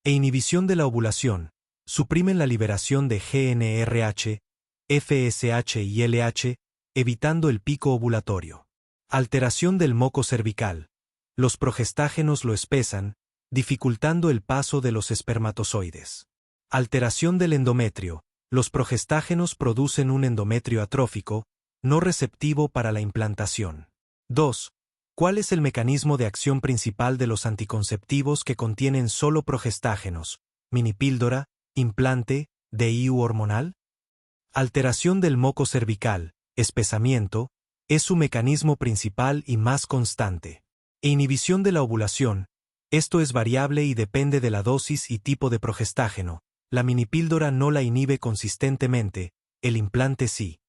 E inhibición de la ovulación. Suprimen la liberación de GnRH, FSH y LH, evitando el pico ovulatorio. Alteración del moco cervical. Los progestágenos lo espesan, dificultando el paso de los espermatozoides. Alteración del endometrio. Los progestágenos producen un endometrio atrófico, no receptivo para la implantación. 2. ¿Cuál es el mecanismo de acción principal de los anticonceptivos que contienen solo progestágenos? Minipíldora, implante, DIU hormonal. Alteración del moco cervical, espesamiento, es su mecanismo principal y más constante. Inhibición de la ovulación. Esto es variable y depende de la dosis y tipo de progestágeno. La minipíldora no la inhibe consistentemente, el implante sí.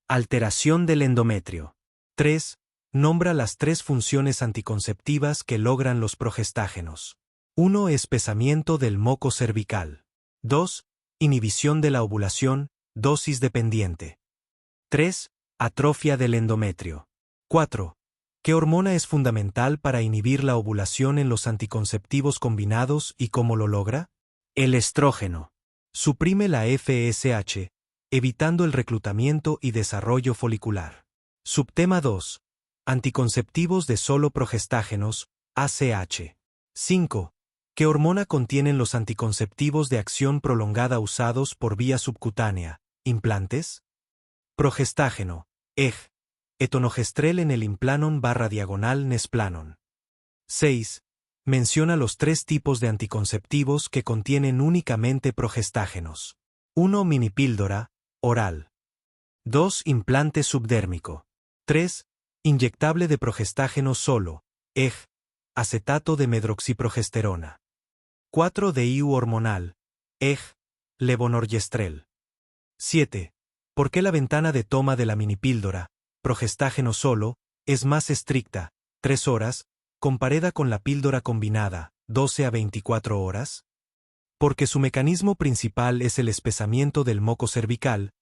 Alteración del endometrio. 3. Nombra las 3 funciones anticonceptivas que logran los progestágenos. 1. Espesamiento del moco cervical. 2. Inhibición de la ovulación, dosis dependiente. 3. Atrofia del endometrio. 4. ¿Qué hormona es fundamental para inhibir la ovulación en los anticonceptivos combinados y cómo lo logra? El estrógeno. Suprime la FSH, evitando el reclutamiento y desarrollo folicular. Subtema 2. Anticonceptivos de solo progestágenos, ACH. 5. ¿Qué hormona contienen los anticonceptivos de acción prolongada usados por vía subcutánea, implantes? Progestágeno, EG. Etonogestrel en el implanon/diagonal Nesplanon. 6. Menciona los 3 tipos de anticonceptivos que contienen únicamente progestágenos. 1. Minipíldora, oral. 2. Implante subdérmico. 3. Inyectable de progestágeno solo, EG. Acetato de medroxiprogesterona. 4. DIU hormonal, EG. Levonorgestrel. 7. ¿Por qué la ventana de toma de la minipíldora, progestágeno solo, es más estricta, 3 horas, comparada con la píldora combinada, 12 a 24 horas? Porque su mecanismo principal es el espesamiento del moco cervical,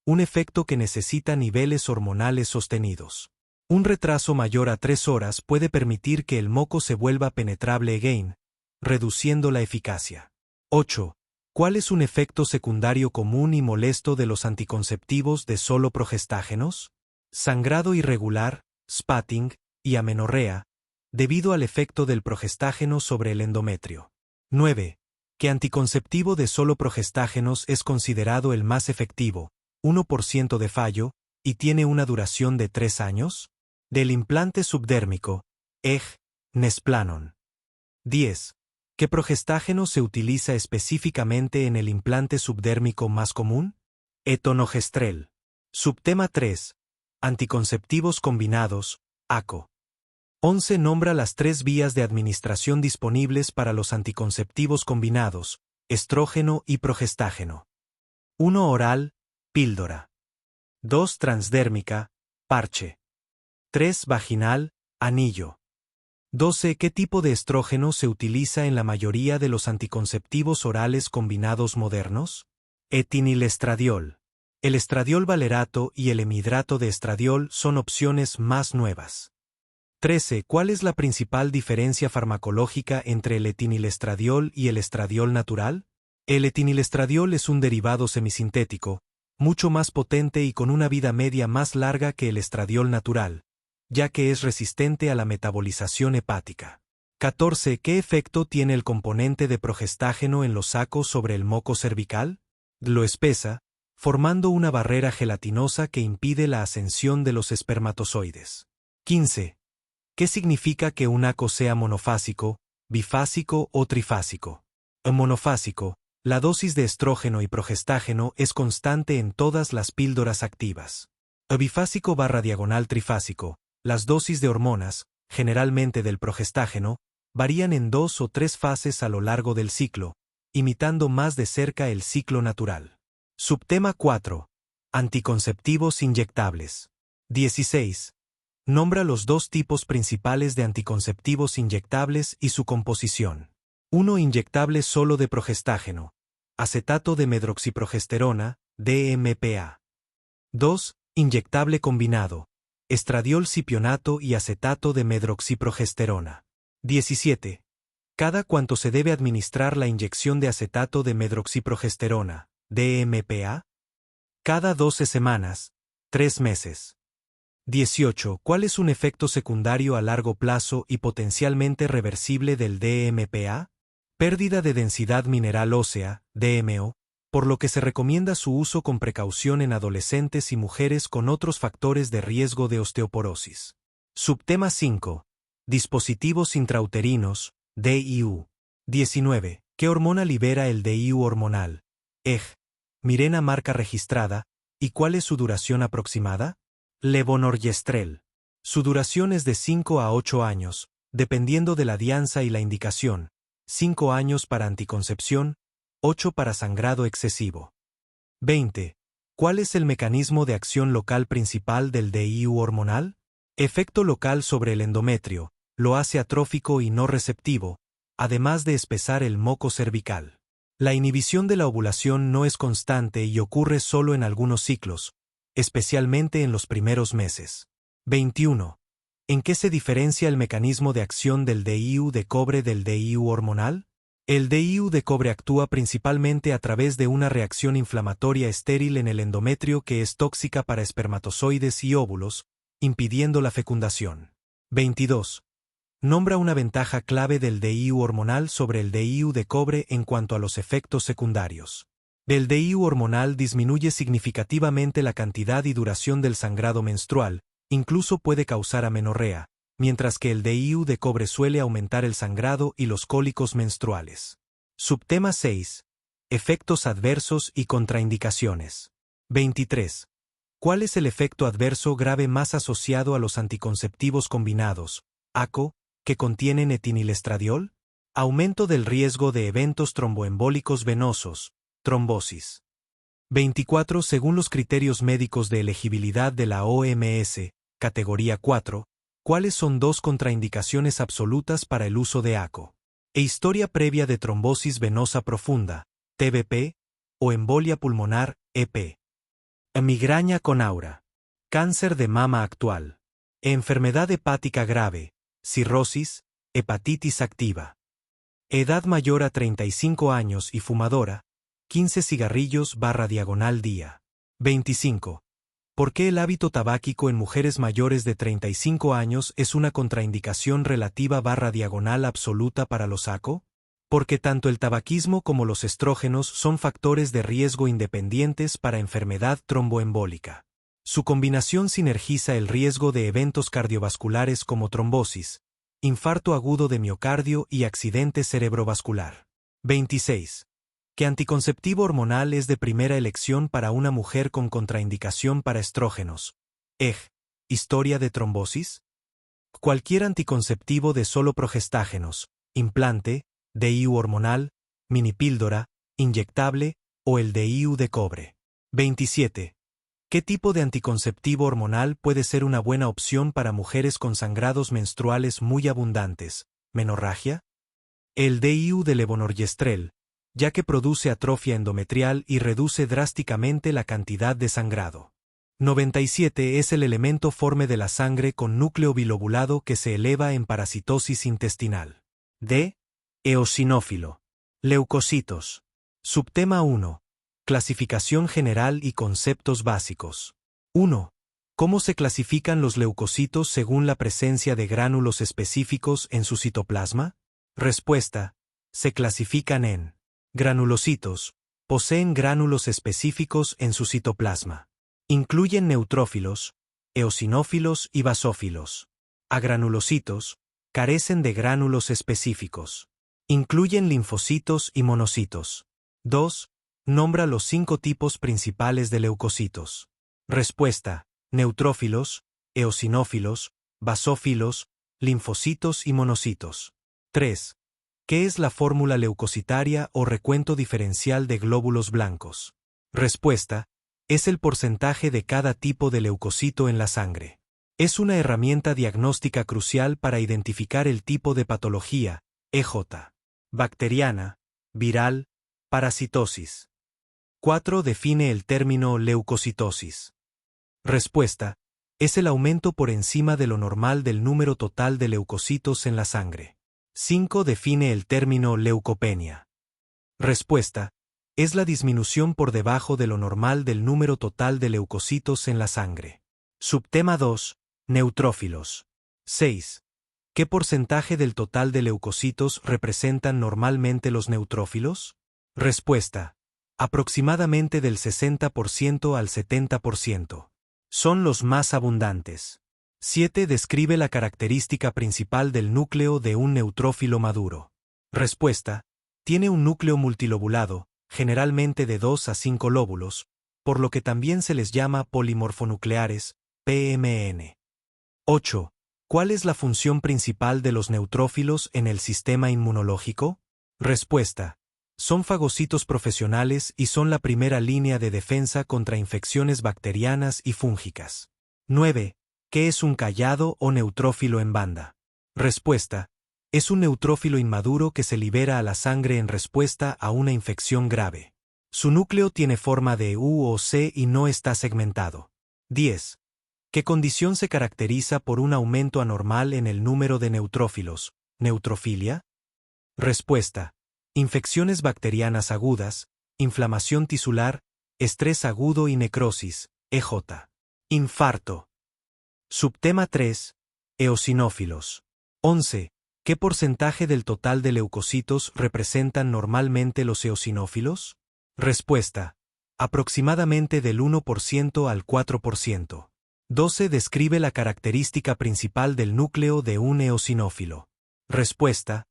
un efecto que necesita niveles hormonales sostenidos. Un retraso mayor a 3 horas puede permitir que el moco se vuelva penetrable again, reduciendo la eficacia. 8. ¿Cuál es un efecto secundario común y molesto de los anticonceptivos de solo progestágenos? Sangrado irregular, spotting y amenorrea, debido al efecto del progestágeno sobre el endometrio. 9. ¿Qué anticonceptivo de solo progestágenos es considerado el más efectivo, 1% de fallo, y tiene una duración de 3 años? Del implante subdérmico, EG, Nesplanon. 10. ¿Qué progestágeno se utiliza específicamente en el implante subdérmico más común? Etonogestrel. Subtema 3. Anticonceptivos combinados, ACO. 11. Nombra las 3 vías de administración disponibles para los anticonceptivos combinados, estrógeno y progestágeno. 1. Oral, píldora. 2. Transdérmica, parche. 3. Vaginal, anillo. 12. ¿Qué tipo de estrógeno se utiliza en la mayoría de los anticonceptivos orales combinados modernos? Etinilestradiol. El estradiol valerato y el hemidrato de estradiol son opciones más nuevas. 13. ¿Cuál es la principal diferencia farmacológica entre el etinilestradiol y el estradiol natural? El etinilestradiol es un derivado semisintético, mucho más potente y con una vida media más larga que el estradiol natural, ya que es resistente a la metabolización hepática. 14. ¿Qué efecto tiene el componente de progestágeno en los sacos sobre el moco cervical? Lo espesa, formando una barrera gelatinosa que impide la ascensión de los espermatozoides. 15. ¿Qué significa que un ACO sea monofásico, bifásico o trifásico? En monofásico, la dosis de estrógeno y progestágeno es constante en todas las píldoras activas. Bifásico/diagonal trifásico, las dosis de hormonas, generalmente del progestágeno, varían en 2 o 3 fases a lo largo del ciclo, imitando más de cerca el ciclo natural. Subtema 4. Anticonceptivos inyectables. 16. Nombra los 2 tipos principales de anticonceptivos inyectables y su composición. 1. Inyectable solo de progestágeno. Acetato de medroxiprogesterona, DMPA. 2. Inyectable combinado. Estradiol cipionato y acetato de medroxiprogesterona. 17. ¿Cada cuánto se debe administrar la inyección de acetato de medroxiprogesterona, DMPA? Cada 12 semanas, 3 meses. 18. ¿Cuál es un efecto secundario a largo plazo y potencialmente reversible del DMPA? Pérdida de densidad mineral ósea, DMO, por lo que se recomienda su uso con precaución en adolescentes y mujeres con otros factores de riesgo de osteoporosis. Subtema 5. Dispositivos intrauterinos, DIU. 19. ¿Qué hormona libera el DIU hormonal? EG. Mirena marca registrada. ¿Y cuál es su duración aproximada? Levonorgestrel. Su duración es de 5 a 8 años, dependiendo de la dianza y la indicación. 5 años para anticoncepción, 8 para sangrado excesivo. 20. ¿Cuál es el mecanismo de acción local principal del DIU hormonal? Efecto local sobre el endometrio, lo hace atrófico y no receptivo, además de espesar el moco cervical. La inhibición de la ovulación no es constante y ocurre solo en algunos ciclos, especialmente en los primeros meses. 21. ¿En qué se diferencia el mecanismo de acción del DIU de cobre del DIU hormonal? El DIU de cobre actúa principalmente a través de una reacción inflamatoria estéril en el endometrio que es tóxica para espermatozoides y óvulos, impidiendo la fecundación. 22. Nombra una ventaja clave del DIU hormonal sobre el DIU de cobre en cuanto a los efectos secundarios. El DIU hormonal disminuye significativamente la cantidad y duración del sangrado menstrual, incluso puede causar amenorrea, mientras que el DIU de cobre suele aumentar el sangrado y los cólicos menstruales. Subtema 6. Efectos adversos y contraindicaciones. 23. ¿Cuál es el efecto adverso grave más asociado a los anticonceptivos combinados, ACO, que contienen etinilestradiol? Aumento del riesgo de eventos tromboembólicos venosos, trombosis. 24. Según los criterios médicos de elegibilidad de la OMS, categoría 4, ¿cuáles son 2 contraindicaciones absolutas para el uso de ACO? Historia previa de trombosis venosa profunda, TBP, o embolia pulmonar, EP. Migraña con aura. Cáncer de mama actual. Enfermedad hepática grave, cirrosis, hepatitis activa. Edad mayor a 35 años y fumadora, 15 cigarrillos/diagonal día. 25. ¿Por qué el hábito tabáquico en mujeres mayores de 35 años es una contraindicación relativa/diagonal absoluta para los ACO? Porque tanto el tabaquismo como los estrógenos son factores de riesgo independientes para enfermedad tromboembólica. Su combinación sinergiza el riesgo de eventos cardiovasculares como trombosis, infarto agudo de miocardio y accidente cerebrovascular. 26. ¿Qué anticonceptivo hormonal es de primera elección para una mujer con contraindicación para estrógenos? EG. ¿Historia de trombosis? Cualquier anticonceptivo de solo progestágenos, implante, DIU hormonal, minipíldora, inyectable, o el DIU de cobre. 27. ¿Qué tipo de anticonceptivo hormonal puede ser una buena opción para mujeres con sangrados menstruales muy abundantes, menorragia? El DIU de levonorgestrel, ya que produce atrofia endometrial y reduce drásticamente la cantidad de sangrado. 97. Es el elemento forme de la sangre con núcleo bilobulado que se eleva en parasitosis intestinal. D. Eosinófilo. Leucocitos. Subtema 1. Clasificación general y conceptos básicos. 1. ¿Cómo se clasifican los leucocitos según la presencia de gránulos específicos en su citoplasma? Respuesta. Se clasifican en granulocitos. Poseen gránulos específicos en su citoplasma. Incluyen neutrófilos, eosinófilos y basófilos. Agranulocitos. Carecen de gránulos específicos. Incluyen linfocitos y monocitos. 2. Nombra los 5 tipos principales de leucocitos. Respuesta. Neutrófilos, eosinófilos, basófilos, linfocitos y monocitos. 3. ¿Qué es la fórmula leucocitaria o recuento diferencial de glóbulos blancos? Respuesta. Es el porcentaje de cada tipo de leucocito en la sangre. Es una herramienta diagnóstica crucial para identificar el tipo de patología, EJ. Bacteriana, viral, parasitosis. 4. Define el término leucocitosis. Respuesta. Es el aumento por encima de lo normal del número total de leucocitos en la sangre. 5. Define el término leucopenia. Respuesta. Es la disminución por debajo de lo normal del número total de leucocitos en la sangre. Subtema 2. Neutrófilos. 6. ¿Qué porcentaje del total de leucocitos representan normalmente los neutrófilos? Respuesta. Aproximadamente del 60% al 70%. Son los más abundantes. 7. Describe la característica principal del núcleo de un neutrófilo maduro. Respuesta. Tiene un núcleo multilobulado, generalmente de 2 a 5 lóbulos, por lo que también se les llama polimorfonucleares, PMN. 8. ¿Cuál es la función principal de los neutrófilos en el sistema inmunológico? Respuesta. Son fagocitos profesionales y son la primera línea de defensa contra infecciones bacterianas y fúngicas. 9. ¿Qué es un callado o neutrófilo en banda? Respuesta. Es un neutrófilo inmaduro que se libera a la sangre en respuesta a una infección grave. Su núcleo tiene forma de U o C y no está segmentado. 10. ¿Qué condición se caracteriza por un aumento anormal en el número de neutrófilos? ¿Neutrofilia? Respuesta. Infecciones bacterianas agudas, inflamación tisular, estrés agudo y necrosis, EJ. Infarto. Subtema 3. Eosinófilos. 11. ¿Qué porcentaje del total de leucocitos representan normalmente los eosinófilos? Respuesta. Aproximadamente del 1% al 4%. 12. Describe la característica principal del núcleo de un eosinófilo. Respuesta.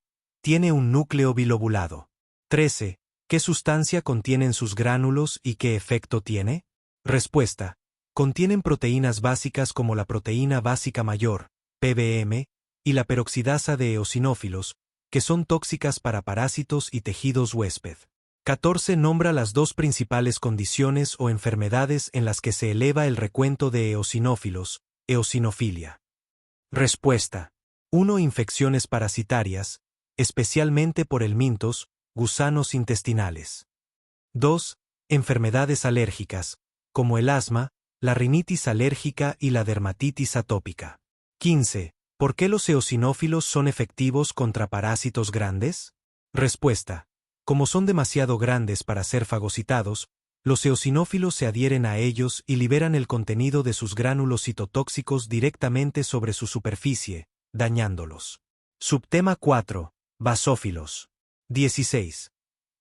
Tiene un núcleo bilobulado. 13. ¿Qué sustancia contienen sus gránulos y qué efecto tiene? Respuesta. Contienen proteínas básicas como la proteína básica mayor, PBM, y la peroxidasa de eosinófilos, que son tóxicas para parásitos y tejidos huésped. 14. Nombra las dos principales condiciones o enfermedades en las que se eleva el recuento de eosinófilos, eosinofilia. Respuesta. 1. Infecciones parasitarias, especialmente por helmintos, gusanos intestinales. 2. Enfermedades alérgicas, como el asma, la rinitis alérgica y la dermatitis atópica. 15. ¿Por qué los eosinófilos son efectivos contra parásitos grandes? Respuesta. Como son demasiado grandes para ser fagocitados, los eosinófilos se adhieren a ellos y liberan el contenido de sus gránulos citotóxicos directamente sobre su superficie, dañándolos. Subtema 4. Basófilos. 16.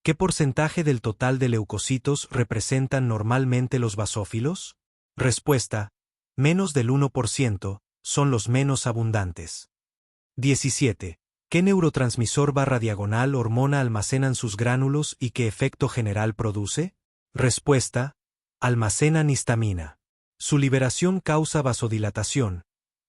¿Qué porcentaje del total de leucocitos representan normalmente los basófilos? Respuesta. Menos del 1%, son los menos abundantes. 17. ¿Qué neurotransmisor /diagonal hormona almacenan sus gránulos y qué efecto general produce? Respuesta. Almacenan histamina. Su liberación causa vasodilatación,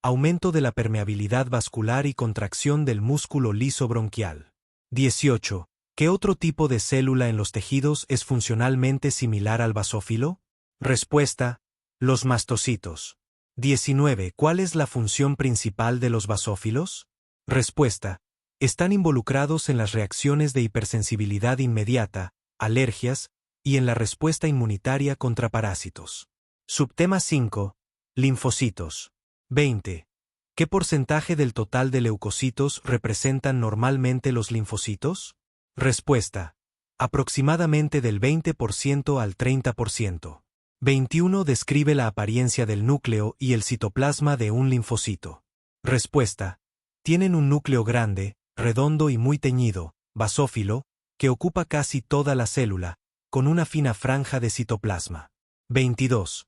aumento de la permeabilidad vascular y contracción del músculo liso bronquial. 18. ¿Qué otro tipo de célula en los tejidos es funcionalmente similar al basófilo? Respuesta. Los mastocitos. 19. ¿Cuál es la función principal de los basófilos? Respuesta. Están involucrados en las reacciones de hipersensibilidad inmediata, alergias, y en la respuesta inmunitaria contra parásitos. Subtema 5. Linfocitos. 20. ¿Qué porcentaje del total de leucocitos representan normalmente los linfocitos? Respuesta. Aproximadamente del 20% al 30%. 21. Describe la apariencia del núcleo y el citoplasma de un linfocito. Respuesta. Tienen un núcleo grande, redondo y muy teñido, basófilo, que ocupa casi toda la célula, con una fina franja de citoplasma. 22.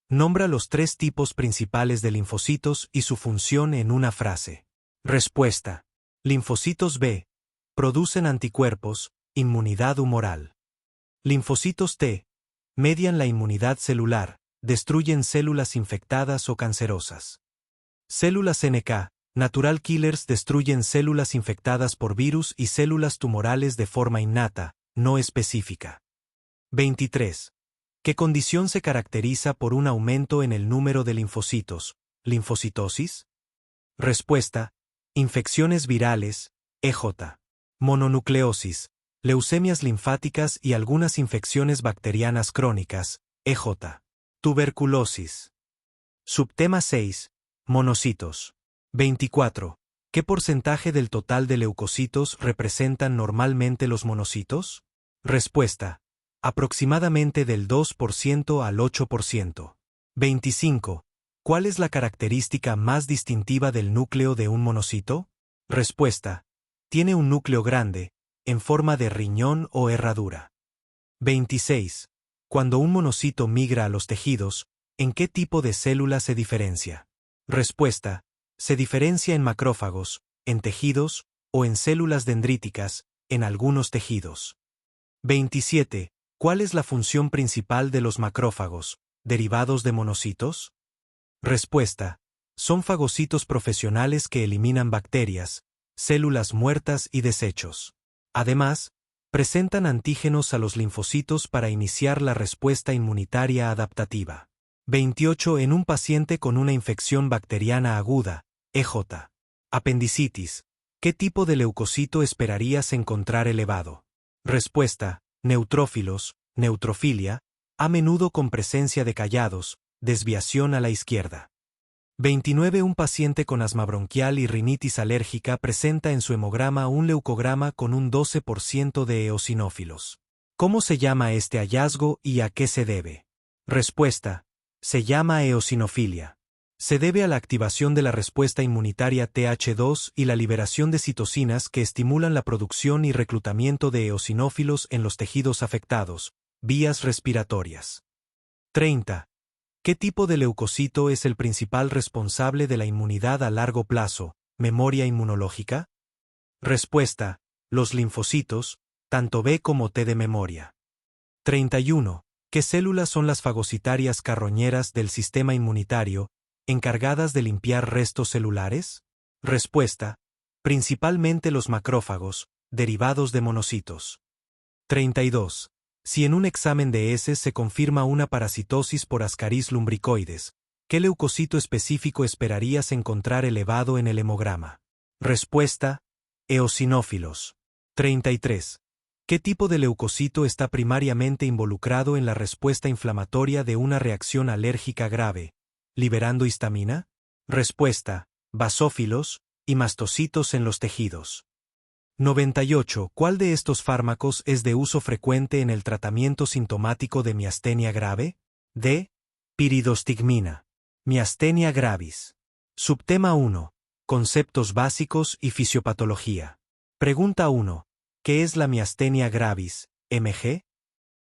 Nombra los 3 tipos principales de linfocitos y su función en una frase. Respuesta. Linfocitos B. Producen anticuerpos, inmunidad humoral. Linfocitos T. Median la inmunidad celular, destruyen células infectadas o cancerosas. Células NK. Natural killers destruyen células infectadas por virus y células tumorales de forma innata, no específica. 23. ¿Qué condición se caracteriza por un aumento en el número de linfocitos? ¿Linfocitosis? Respuesta. Infecciones virales, EJ. Mononucleosis, leucemias linfáticas y algunas infecciones bacterianas crónicas, EJ. Tuberculosis. Subtema 6. Monocitos. 24. ¿Qué porcentaje del total de leucocitos representan normalmente los monocitos? Respuesta. Aproximadamente del 2% al 8%. 25. ¿Cuál es la característica más distintiva del núcleo de un monocito? Respuesta. Tiene un núcleo grande, en forma de riñón o herradura. 26. Cuando un monocito migra a los tejidos, ¿en qué tipo de célula se diferencia? Respuesta. Se diferencia en macrófagos, en tejidos, o en células dendríticas, en algunos tejidos. 27. ¿Cuál es la función principal de los macrófagos, derivados de monocitos? Respuesta. Son fagocitos profesionales que eliminan bacterias, células muertas y desechos. Además, presentan antígenos a los linfocitos para iniciar la respuesta inmunitaria adaptativa. 28. En un paciente con una infección bacteriana aguda, EJ. Apendicitis. ¿Qué tipo de leucocito esperarías encontrar elevado? Respuesta. Neutrófilos, neutrofilia, a menudo con presencia de callados, desviación a la izquierda. 29. Un paciente con asma bronquial y rinitis alérgica presenta en su hemograma un leucograma con un 12% de eosinófilos. ¿Cómo se llama este hallazgo y a qué se debe? Respuesta. Se llama eosinofilia. Se debe a la activación de la respuesta inmunitaria Th2 y la liberación de citocinas que estimulan la producción y reclutamiento de eosinófilos en los tejidos afectados, vías respiratorias. 30. ¿Qué tipo de leucocito es el principal responsable de la inmunidad a largo plazo, memoria inmunológica? Respuesta. Los linfocitos, tanto B como T de memoria. 31. ¿Qué células son las fagocitarias carroñeras del sistema inmunitario, encargadas de limpiar restos celulares? Respuesta. Principalmente los macrófagos, derivados de monocitos. 32. Si en un examen de heces se confirma una parasitosis por Ascaris lumbricoides, ¿qué leucocito específico esperarías encontrar elevado en el hemograma? Respuesta. Eosinófilos. 33. ¿Qué tipo de leucocito está primariamente involucrado en la respuesta inflamatoria de una reacción alérgica grave, liberando histamina? Respuesta. Basófilos y mastocitos en los tejidos. 98. ¿Cuál de estos fármacos es de uso frecuente en el tratamiento sintomático de miastenia grave? D. Piridostigmina. Miastenia gravis. Subtema 1. Conceptos básicos y fisiopatología. Pregunta 1. ¿Qué es la miastenia gravis, MG?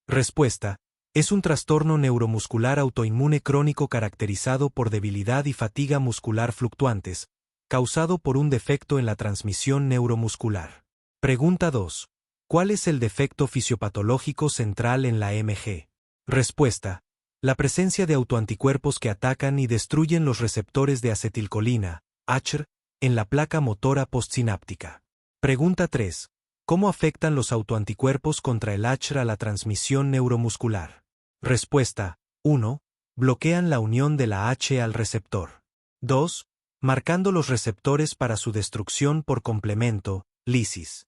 Respuesta. Es un trastorno neuromuscular autoinmune crónico caracterizado por debilidad y fatiga muscular fluctuantes, causado por un defecto en la transmisión neuromuscular. Pregunta 2. ¿Cuál es el defecto fisiopatológico central en la MG? Respuesta. La presencia de autoanticuerpos que atacan y destruyen los receptores de acetilcolina, ACHR, en la placa motora postsináptica. Pregunta 3. ¿Cómo afectan los autoanticuerpos contra el ACHR a la transmisión neuromuscular? Respuesta. 1. Bloquean la unión de la H al receptor. 2. Marcando los receptores para su destrucción por complemento, lisis.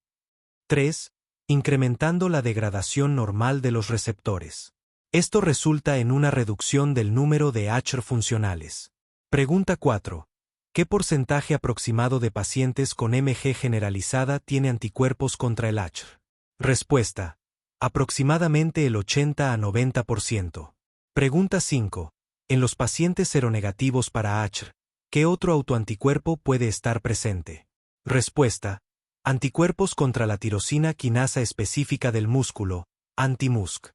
3. Incrementando la degradación normal de los receptores. Esto resulta en una reducción del número de ACHR funcionales. Pregunta 4. ¿Qué porcentaje aproximado de pacientes con MG generalizada tiene anticuerpos contra el ACHR? Respuesta. Aproximadamente el 80 a 90%. Pregunta 5. En los pacientes seronegativos para ACHR, ¿qué otro autoanticuerpo puede estar presente? Respuesta. Anticuerpos contra la tirosina quinasa específica del músculo, anti-MuSK.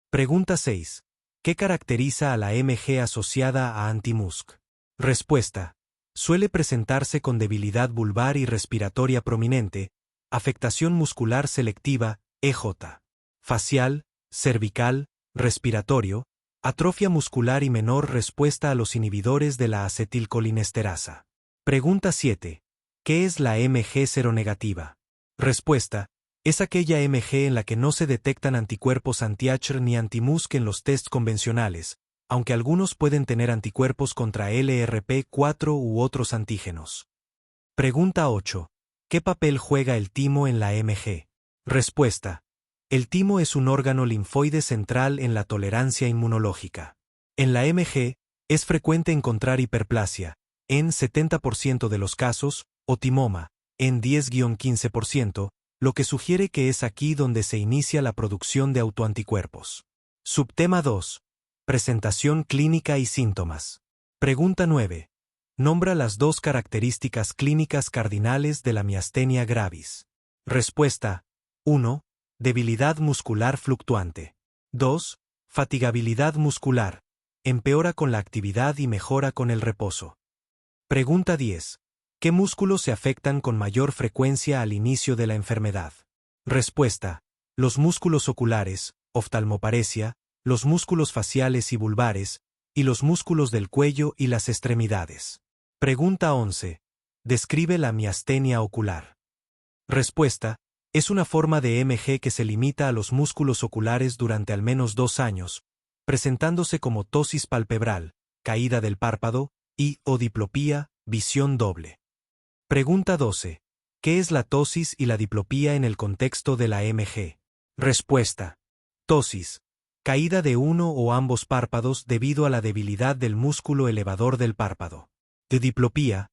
Pregunta 6. ¿Qué caracteriza a la MG asociada a anti-MuSK? Respuesta. Suele presentarse con debilidad vulvar y respiratoria prominente, afectación muscular selectiva, EJ. Facial, cervical, respiratorio, atrofia muscular y menor respuesta a los inhibidores de la acetilcolinesterasa. Pregunta 7. ¿Qué es la MG seronegativa? Respuesta. Es aquella MG en la que no se detectan anticuerpos anti-ACHR ni anti-MuSK en los tests convencionales, aunque algunos pueden tener anticuerpos contra LRP4 u otros antígenos. Pregunta 8. ¿Qué papel juega el timo en la MG? Respuesta. El timo es un órgano linfoide central en la tolerancia inmunológica. En la MG, es frecuente encontrar hiperplasia, en 70% de los casos, o timoma, en 10-15%, lo que sugiere que es aquí donde se inicia la producción de autoanticuerpos. Subtema 2. Presentación clínica y síntomas. Pregunta 9. Nombra las dos características clínicas cardinales de la miastenia gravis. Respuesta. 1. Debilidad muscular fluctuante. 2. Fatigabilidad muscular. Empeora con la actividad y mejora con el reposo. Pregunta 10. ¿Qué músculos se afectan con mayor frecuencia al inicio de la enfermedad? Respuesta. Los músculos oculares, oftalmoparesia, los músculos faciales y vulvares, y los músculos del cuello y las extremidades. Pregunta 11. Describe la miastenia ocular. Respuesta. Es una forma de MG que se limita a los músculos oculares durante al menos 2 años, presentándose como ptosis palpebral, caída del párpado, y o diplopía, visión doble. Pregunta 12. ¿Qué es la ptosis y la diplopía en el contexto de la MG? Respuesta. Ptosis. Caída de uno o ambos párpados debido a la debilidad del músculo elevador del párpado. De diplopía.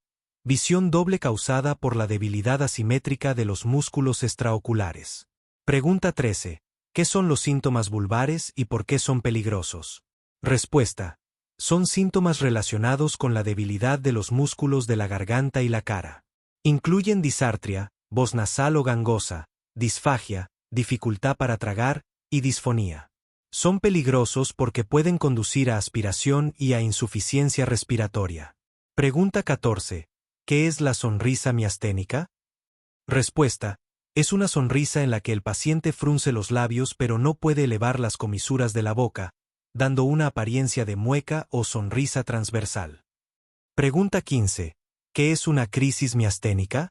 Visión doble causada por la debilidad asimétrica de los músculos extraoculares. Pregunta 13. ¿Qué son los síntomas vulvares y por qué son peligrosos? Respuesta. Son síntomas relacionados con la debilidad de los músculos de la garganta y la cara. Incluyen disartria, voz nasal o gangosa, disfagia, dificultad para tragar y disfonía. Son peligrosos porque pueden conducir a aspiración y a insuficiencia respiratoria. Pregunta 14. ¿Qué es la sonrisa miasténica? Respuesta. Es una sonrisa en la que el paciente frunce los labios pero no puede elevar las comisuras de la boca, dando una apariencia de mueca o sonrisa transversal. Pregunta 15. ¿Qué es una crisis miasténica?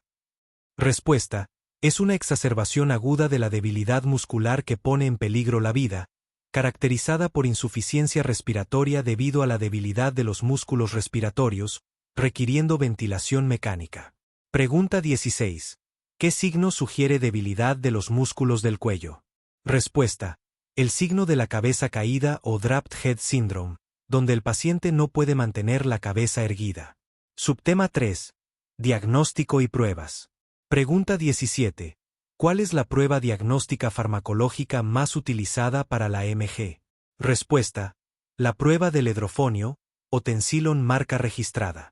Respuesta. Es una exacerbación aguda de la debilidad muscular que pone en peligro la vida, caracterizada por insuficiencia respiratoria debido a la debilidad de los músculos respiratorios, requiriendo ventilación mecánica. Pregunta 16. ¿Qué signo sugiere debilidad de los músculos del cuello? Respuesta. El signo de la cabeza caída o Dropped Head Syndrome, donde el paciente no puede mantener la cabeza erguida. Subtema 3. Diagnóstico y pruebas. Pregunta 17. ¿Cuál es la prueba diagnóstica farmacológica más utilizada para la MG? Respuesta. La prueba del hidrofonio, o tensilon marca registrada.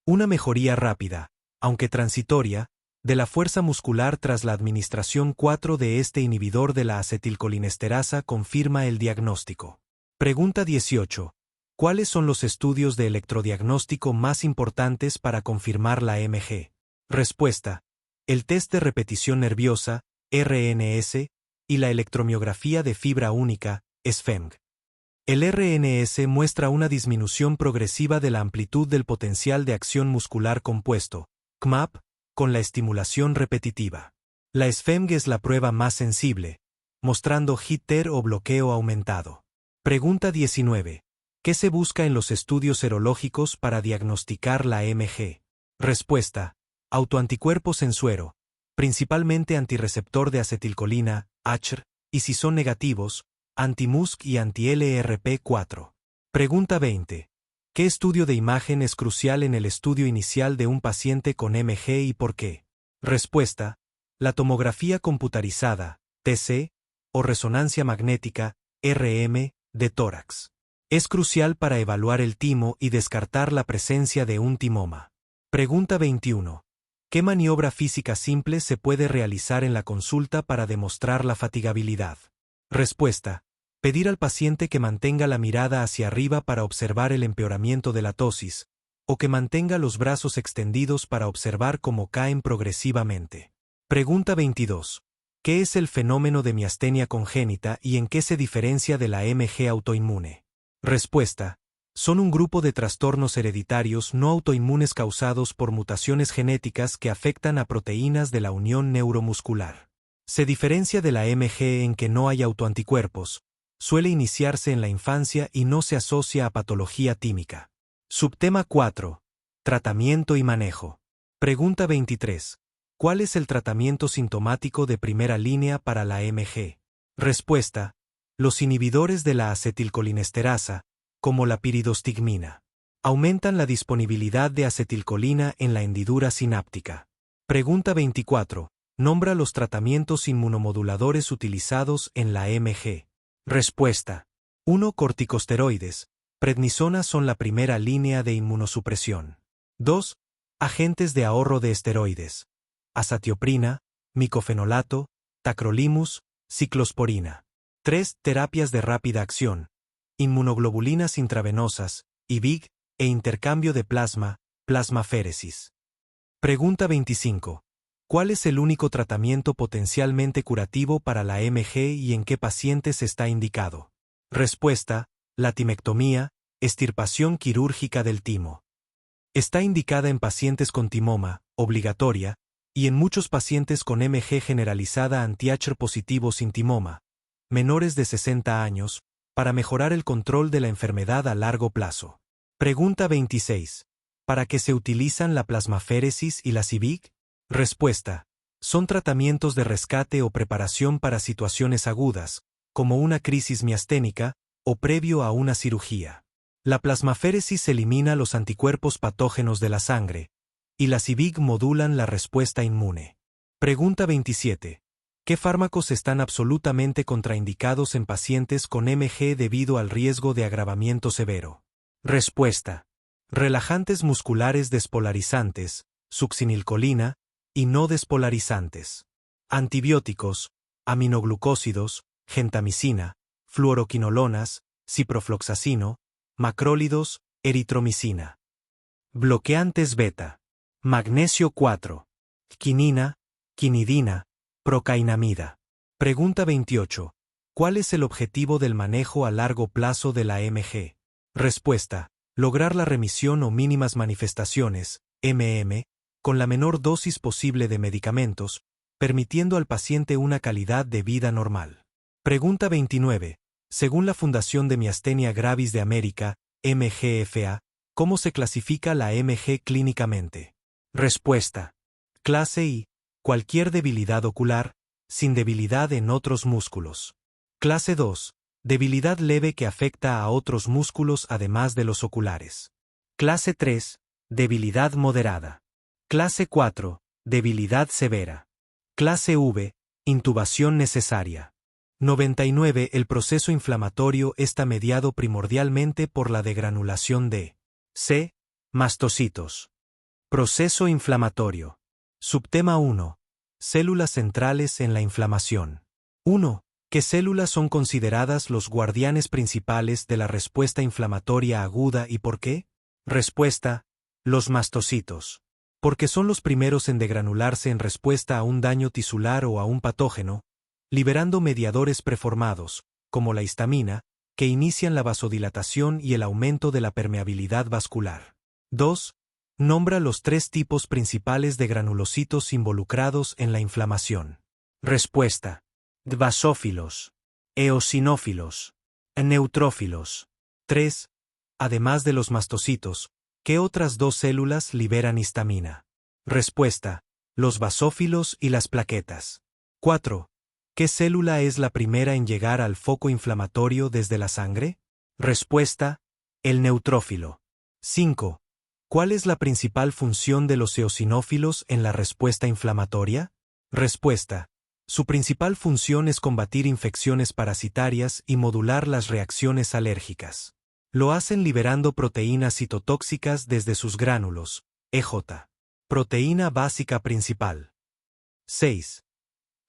Una mejoría rápida, aunque transitoria, de la fuerza muscular tras la administración 4 de este inhibidor de la acetilcolinesterasa confirma el diagnóstico. Pregunta 18. ¿Cuáles son los estudios de electrodiagnóstico más importantes para confirmar la MG? Respuesta. El test de repetición nerviosa, RNS, y la electromiografía de fibra única, SFEMG. El RNS muestra una disminución progresiva de la amplitud del potencial de acción muscular compuesto, CMAP, con la estimulación repetitiva. La SFEMG es la prueba más sensible, mostrando jitter o bloqueo aumentado. Pregunta 19. ¿Qué se busca en los estudios serológicos para diagnosticar la MG? Respuesta. Autoanticuerpos en suero, principalmente antirreceptor de acetilcolina, ACR, y si son negativos, anti-MuSK y anti-LRP4. Pregunta 20. ¿Qué estudio de imagen es crucial en el estudio inicial de un paciente con MG y por qué? Respuesta. La tomografía computarizada, TC, o resonancia magnética, RM, de tórax. Es crucial para evaluar el timo y descartar la presencia de un timoma. Pregunta 21. ¿Qué maniobra física simple se puede realizar en la consulta para demostrar la fatigabilidad? Respuesta. Pedir al paciente que mantenga la mirada hacia arriba para observar el empeoramiento de la ptosis, o que mantenga los brazos extendidos para observar cómo caen progresivamente. Pregunta 22. ¿Qué es el fenómeno de miastenia congénita y en qué se diferencia de la MG autoinmune? Respuesta. Son un grupo de trastornos hereditarios no autoinmunes causados por mutaciones genéticas que afectan a proteínas de la unión neuromuscular. Se diferencia de la MG en que no hay autoanticuerpos, suele iniciarse en la infancia y no se asocia a patología tímica. Subtema 4. Tratamiento y manejo. Pregunta 23. ¿Cuál es el tratamiento sintomático de primera línea para la MG? Respuesta. Los inhibidores de la acetilcolinesterasa, como la piridostigmina, aumentan la disponibilidad de acetilcolina en la hendidura sináptica. Pregunta 24. Nombra los tratamientos inmunomoduladores utilizados en la MG. Respuesta. 1. Corticosteroides, prednisona son la primera línea de inmunosupresión. 2. Agentes de ahorro de esteroides. Azatioprina, micofenolato, tacrolimus, ciclosporina. 3. Terapias de rápida acción. Inmunoglobulinas intravenosas, IVIG, e intercambio de plasma, plasmaféresis. Pregunta 25. ¿Cuál es el único tratamiento potencialmente curativo para la MG y en qué pacientes está indicado? Respuesta: la timectomía, extirpación quirúrgica del timo. Está indicada en pacientes con timoma, obligatoria, y en muchos pacientes con MG generalizada anti-HR positivo sin timoma, menores de 60 años, para mejorar el control de la enfermedad a largo plazo. Pregunta 26. ¿Para qué se utilizan la plasmaféresis y la CIVIG? Respuesta: son tratamientos de rescate o preparación para situaciones agudas, como una crisis miasténica, o previo a una cirugía. La plasmaféresis elimina los anticuerpos patógenos de la sangre, y la CIVIG modulan la respuesta inmune. Pregunta 27. ¿Qué fármacos están absolutamente contraindicados en pacientes con MG debido al riesgo de agravamiento severo? Respuesta: relajantes musculares despolarizantes, succinilcolina, y no despolarizantes. Antibióticos, aminoglucósidos, gentamicina, fluoroquinolonas, ciprofloxacino, macrólidos, eritromicina. Bloqueantes beta. Magnesio 4. Quinina, quinidina, procainamida. Pregunta 28. ¿Cuál es el objetivo del manejo a largo plazo de la MG? Respuesta: lograr la remisión o mínimas manifestaciones, MM, con la menor dosis posible de medicamentos, permitiendo al paciente una calidad de vida normal. Pregunta 29. Según la Fundación de Miastenia Gravis de América, MGFA, ¿cómo se clasifica la MG clínicamente? Respuesta: clase I, cualquier debilidad ocular, sin debilidad en otros músculos. Clase 2, debilidad leve que afecta a otros músculos además de los oculares. Clase 3, debilidad moderada. Clase 4, debilidad severa. Clase V, intubación necesaria. 99. El proceso inflamatorio está mediado primordialmente por la degranulación de C. Mastocitos. Proceso inflamatorio. Subtema 1. Células centrales en la inflamación. 1. ¿Qué células son consideradas los guardianes principales de la respuesta inflamatoria aguda y por qué? Respuesta: los mastocitos. Porque son los primeros en degranularse en respuesta a un daño tisular o a un patógeno, liberando mediadores preformados, como la histamina, que inician la vasodilatación y el aumento de la permeabilidad vascular. 2. Nombra los 3 tipos principales de granulocitos involucrados en la inflamación. Respuesta: basófilos, eosinófilos, neutrófilos. 3. Además de los mastocitos, ¿qué otras 2 células liberan histamina? Respuesta: los basófilos y las plaquetas. 4. ¿Qué célula es la primera en llegar al foco inflamatorio desde la sangre? Respuesta: el neutrófilo. 5. ¿Cuál es la principal función de los eosinófilos en la respuesta inflamatoria? Respuesta: su principal función es combatir infecciones parasitarias y modular las reacciones alérgicas. Lo hacen liberando proteínas citotóxicas desde sus gránulos, EJ. Proteína básica principal. 6.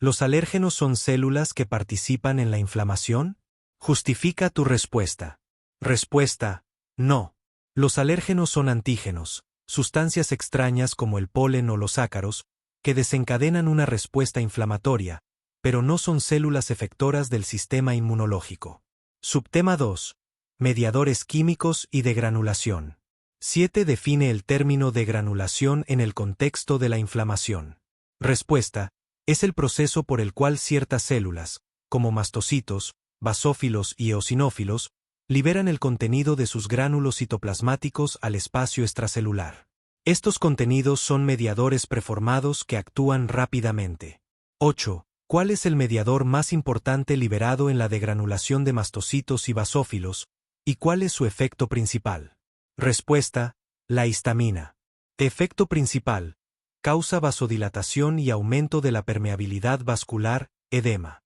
¿Los alérgenos son células que participan en la inflamación? Justifica tu respuesta. Respuesta: no. Los alérgenos son antígenos, sustancias extrañas como el polen o los ácaros, que desencadenan una respuesta inflamatoria, pero no son células efectoras del sistema inmunológico. Subtema 2. Mediadores químicos y degranulación. 7. Define el término degranulación en el contexto de la inflamación. Respuesta: es el proceso por el cual ciertas células, como mastocitos, basófilos y eosinófilos, liberan el contenido de sus gránulos citoplasmáticos al espacio extracelular. Estos contenidos son mediadores preformados que actúan rápidamente. 8. ¿Cuál es el mediador más importante liberado en la degranulación de mastocitos y basófilos, y cuál es su efecto principal? Respuesta: la histamina. Efecto principal: causa vasodilatación y aumento de la permeabilidad vascular, edema.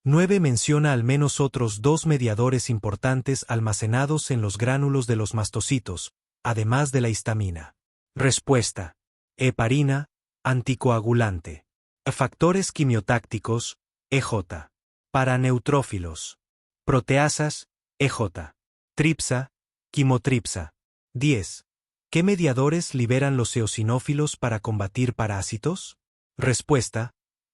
9 menciona al menos otros dos mediadores importantes almacenados en los gránulos de los mastocitos, además de la histamina. Respuesta. Heparina, anticoagulante. Factores quimiotácticos, EJ. Para neutrófilos. Proteasas, EJ. Tripsa, quimotripsa. 10. ¿Qué mediadores liberan los eosinófilos para combatir parásitos? Respuesta.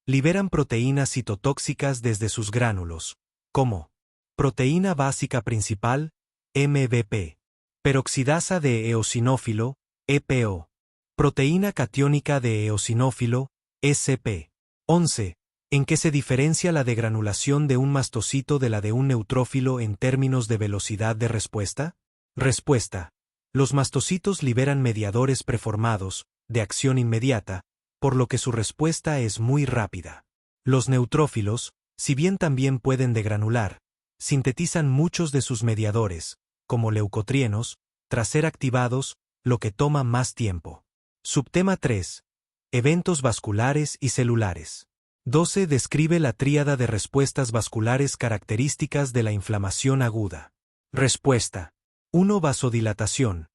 Liberan proteínas citotóxicas desde sus gránulos, como proteína básica principal, MBP, peroxidasa de eosinófilo, EPO, proteína catiónica de eosinófilo, SP. 11. ¿En qué se diferencia la degranulación de un mastocito de la de un neutrófilo en términos de velocidad de respuesta? Respuesta. Los mastocitos liberan mediadores preformados, de acción inmediata, por lo que su respuesta es muy rápida. Los neutrófilos, si bien también pueden degranular, sintetizan muchos de sus mediadores, como leucotrienos, tras ser activados, lo que toma más tiempo. Subtema 3. Eventos vasculares y celulares. 12. Describe la tríada de respuestas vasculares características de la inflamación aguda. Respuesta. 1. Vasodilatación.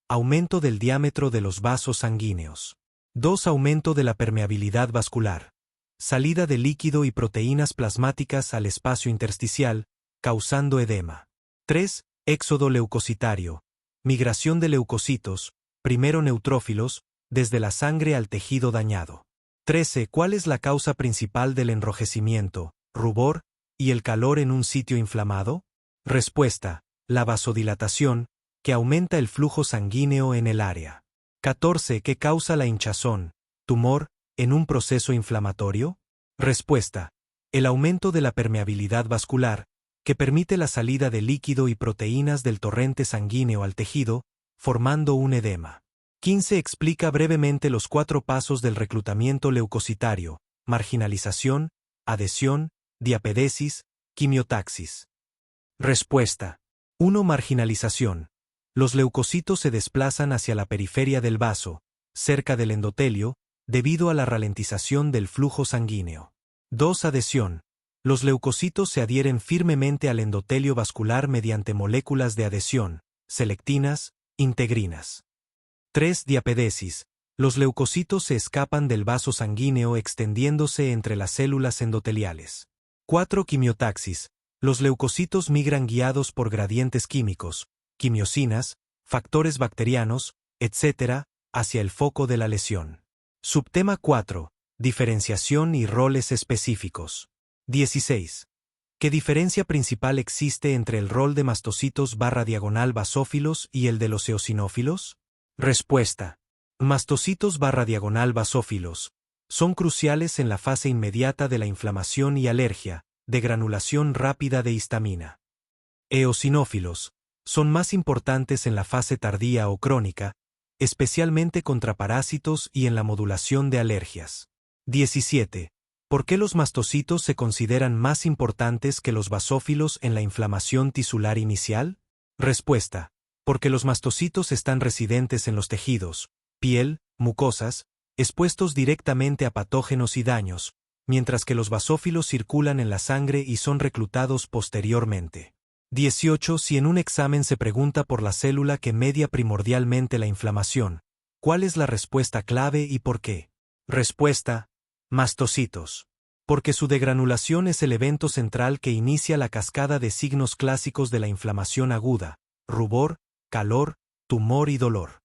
Aumento del diámetro de los vasos sanguíneos. 2. Aumento de la permeabilidad vascular. Salida de líquido y proteínas plasmáticas al espacio intersticial, causando edema. 3. Éxodo leucocitario. Migración de leucocitos, primero neutrófilos, desde la sangre al tejido dañado. 13. ¿Cuál es la causa principal del enrojecimiento, rubor y el calor en un sitio inflamado? Respuesta. La vasodilatación, que aumenta el flujo sanguíneo en el área. 14. ¿Qué causa la hinchazón, tumor, en un proceso inflamatorio? Respuesta. El aumento de la permeabilidad vascular, que permite la salida de líquido y proteínas del torrente sanguíneo al tejido, formando un edema. 15. Explica brevemente los 4 pasos del reclutamiento leucocitario: marginalización, adhesión, diapedesis, quimiotaxis. Respuesta. 1. Marginalización. Los leucocitos se desplazan hacia la periferia del vaso, cerca del endotelio, debido a la ralentización del flujo sanguíneo. 2. Adhesión. Los leucocitos se adhieren firmemente al endotelio vascular mediante moléculas de adhesión, selectinas, integrinas. 3. Diapedesis. Los leucocitos se escapan del vaso sanguíneo extendiéndose entre las células endoteliales. 4. Quimiotaxis. Los leucocitos migran guiados por gradientes químicos, quimiosinas, factores bacterianos, etc., hacia el foco de la lesión. Subtema 4. Diferenciación y roles específicos. 16. ¿Qué diferencia principal existe entre el rol de mastocitos /diagonal basófilos y el de los eosinófilos? Respuesta. Mastocitos /diagonal basófilos son cruciales en la fase inmediata de la inflamación y alergia, de granulación rápida de histamina. Eosinófilos son más importantes en la fase tardía o crónica, especialmente contra parásitos y en la modulación de alergias. 17. ¿Por qué los mastocitos se consideran más importantes que los basófilos en la inflamación tisular inicial? Respuesta. Porque los mastocitos están residentes en los tejidos, piel, mucosas, expuestos directamente a patógenos y daños, mientras que los basófilos circulan en la sangre y son reclutados posteriormente. 18. Si en un examen se pregunta por la célula que media primordialmente la inflamación, ¿cuál es la respuesta clave y por qué? Respuesta. Mastocitos. Porque su degranulación es el evento central que inicia la cascada de signos clásicos de la inflamación aguda: rubor, calor, tumor y dolor.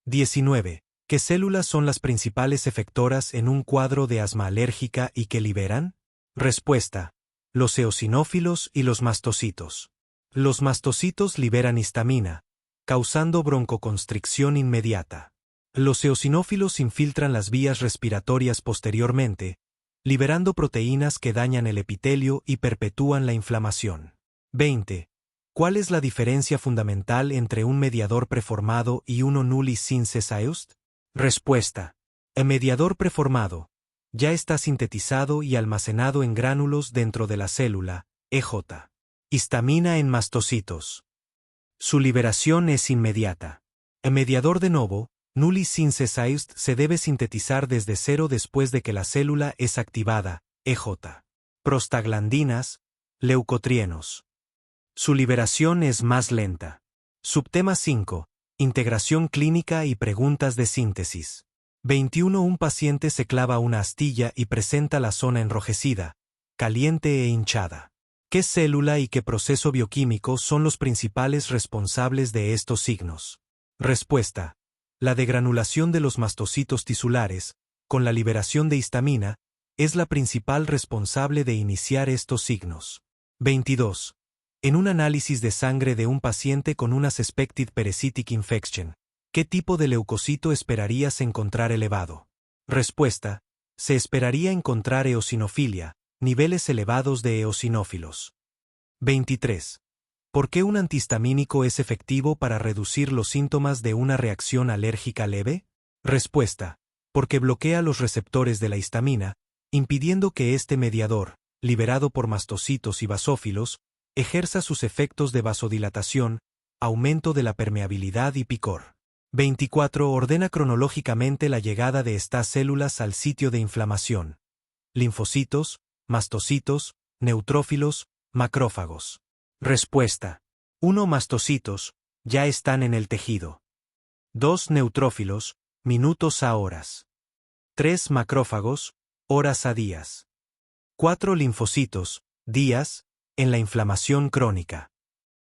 19. ¿Qué células son las principales efectoras en un cuadro de asma alérgica y que liberan? Respuesta. Los eosinófilos y los mastocitos. Los mastocitos liberan histamina, causando broncoconstricción inmediata. Los eosinófilos infiltran las vías respiratorias posteriormente, liberando proteínas que dañan el epitelio y perpetúan la inflamación. 20. ¿Cuál es la diferencia fundamental entre un mediador preformado y uno nulli synthesized? Respuesta. El mediador preformado ya está sintetizado y almacenado en gránulos dentro de la célula, EJ. Histamina en mastocitos. Su liberación es inmediata. El mediador de novo, nulli synthesized, se debe sintetizar desde cero después de que la célula es activada, EJ. prostaglandinas, leucotrienos. Su liberación es más lenta. Subtema 5. Integración clínica y preguntas de síntesis. 21. Un paciente se clava una astilla y presenta la zona enrojecida, caliente e hinchada. ¿Qué célula y qué proceso bioquímico son los principales responsables de estos signos? Respuesta. La degranulación de los mastocitos tisulares, con la liberación de histamina, es la principal responsable de iniciar estos signos. 22. En un análisis de sangre de un paciente con una suspected parasitic infection, ¿qué tipo de leucocito esperarías encontrar elevado? Respuesta. Se esperaría encontrar eosinofilia, niveles elevados de eosinófilos. 23. ¿Por qué un antihistamínico es efectivo para reducir los síntomas de una reacción alérgica leve? Respuesta. Porque bloquea los receptores de la histamina, impidiendo que este mediador, liberado por mastocitos y basófilos, ejerza sus efectos de vasodilatación, aumento de la permeabilidad y picor. 24. Ordena cronológicamente la llegada de estas células al sitio de inflamación. Linfocitos, mastocitos, neutrófilos, macrófagos. Respuesta. 1. Mastocitos, ya están en el tejido. 2. Neutrófilos, minutos a horas. 3. Macrófagos, horas a días. 4. Linfocitos, días, en la inflamación crónica.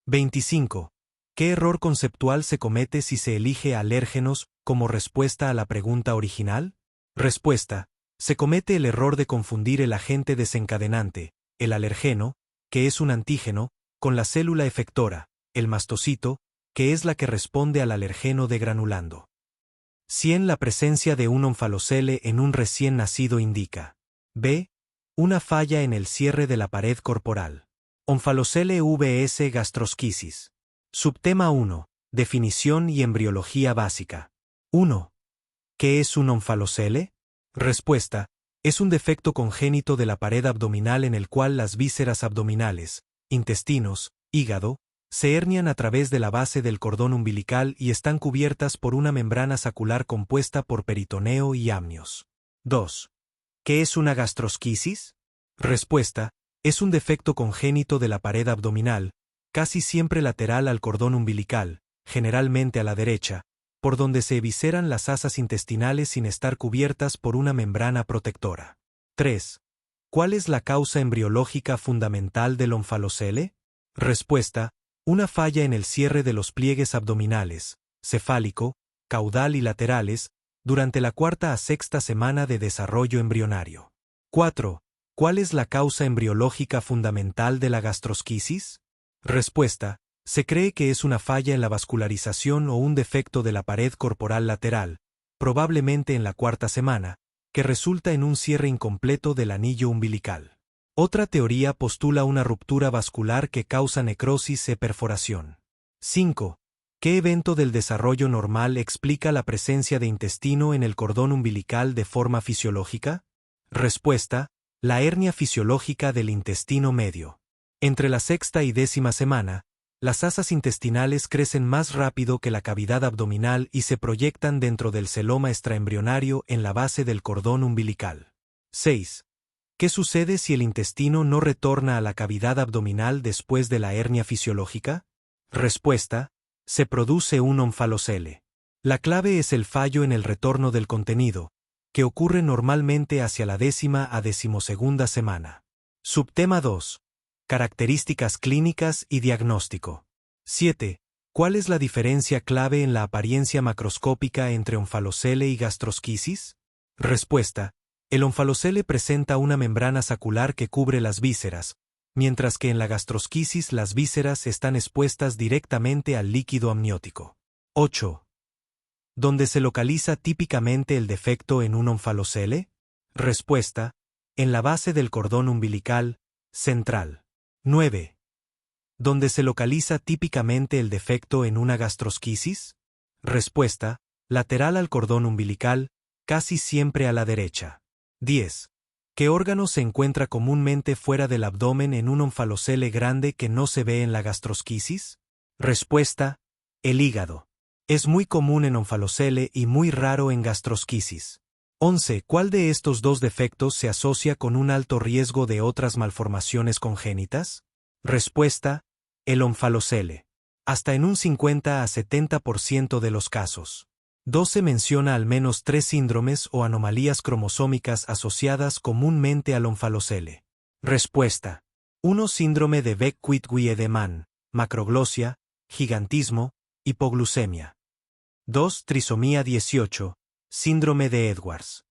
25. ¿Qué error conceptual se comete si se elige alérgenos como respuesta a la pregunta original? Respuesta. Se comete el error de confundir el agente desencadenante, el alergeno, que es un antígeno, con la célula efectora, el mastocito, que es la que responde al alergeno degranulando. 100. La presencia de un onfalocele en un recién nacido indica. B. Una falla en el cierre de la pared corporal. Onfalocele vs gastrosquisis. Subtema 1. Definición y embriología básica. 1. ¿Qué es un onfalocele? Respuesta. Es un defecto congénito de la pared abdominal en el cual las vísceras abdominales, intestinos, hígado, se hernian a través de la base del cordón umbilical y están cubiertas por una membrana sacular compuesta por peritoneo y amnios. 2. ¿Qué es una gastrosquisis? Respuesta. Es un defecto congénito de la pared abdominal, casi siempre lateral al cordón umbilical, generalmente a la derecha, por donde se evisceran las asas intestinales sin estar cubiertas por una membrana protectora. 3. ¿Cuál es la causa embriológica fundamental del onfalocele? Respuesta. Una falla en el cierre de los pliegues abdominales, cefálico, caudal y laterales, durante la 4ª a 6ª semana de desarrollo embrionario. 4. ¿Cuál es la causa embriológica fundamental de la gastrosquisis? Respuesta. Se cree que es una falla en la vascularización o un defecto de la pared corporal lateral, probablemente en la 4ª semana, que resulta en un cierre incompleto del anillo umbilical. Otra teoría postula una ruptura vascular que causa necrosis e perforación. 5. ¿Qué evento del desarrollo normal explica la presencia de intestino en el cordón umbilical de forma fisiológica? Respuesta. La hernia fisiológica del intestino medio. Entre la 6ª y 10ª semana, las asas intestinales crecen más rápido que la cavidad abdominal y se proyectan dentro del celoma extraembrionario en la base del cordón umbilical. 6. ¿Qué sucede si el intestino no retorna a la cavidad abdominal después de la hernia fisiológica? Respuesta. Se produce un onfalocele. La clave es el fallo en el retorno del contenido, que ocurre normalmente hacia la 10ª a 12ª semana. Subtema 2. Características clínicas y diagnóstico. 7. ¿Cuál es la diferencia clave en la apariencia macroscópica entre onfalocele y gastrosquisis? Respuesta. El onfalocele presenta una membrana sacular que cubre las vísceras, mientras que en la gastrosquisis las vísceras están expuestas directamente al líquido amniótico. 8. ¿Dónde se localiza típicamente el defecto en un onfalocele? Respuesta. En la base del cordón umbilical, central. 9. ¿Dónde se localiza típicamente el defecto en una gastrosquisis? Respuesta. Lateral al cordón umbilical, casi siempre a la derecha. 10. ¿Qué órgano se encuentra comúnmente fuera del abdomen en un onfalocele grande que no se ve en la gastrosquisis? Respuesta. El hígado. Es muy común en onfalocele y muy raro en gastrosquisis. 11. ¿Cuál de estos dos defectos se asocia con un alto riesgo de otras malformaciones congénitas? Respuesta: el onfalocele. Hasta en un 50 a 70% de los casos. 12. Menciona al menos 3 síndromes o anomalías cromosómicas asociadas comúnmente al onfalocele. Respuesta: 1. Síndrome de Beck-Quid-Wiedemann, macroglosia, gigantismo, hipoglucemia. 2. Trisomía 18, síndrome de Edwards.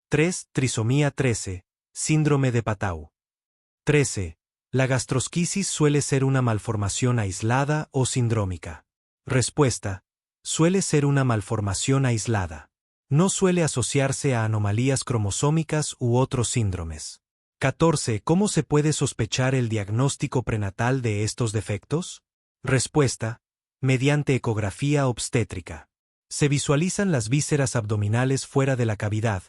3. Trisomía 13, síndrome de Patau. 13. La gastrosquisis suele ser una malformación aislada o sindrómica. Respuesta: suele ser una malformación aislada. No suele asociarse a anomalías cromosómicas u otros síndromes. 14. ¿Cómo se puede sospechar el diagnóstico prenatal de estos defectos? Respuesta: mediante ecografía obstétrica. Se visualizan las vísceras abdominales fuera de la cavidad,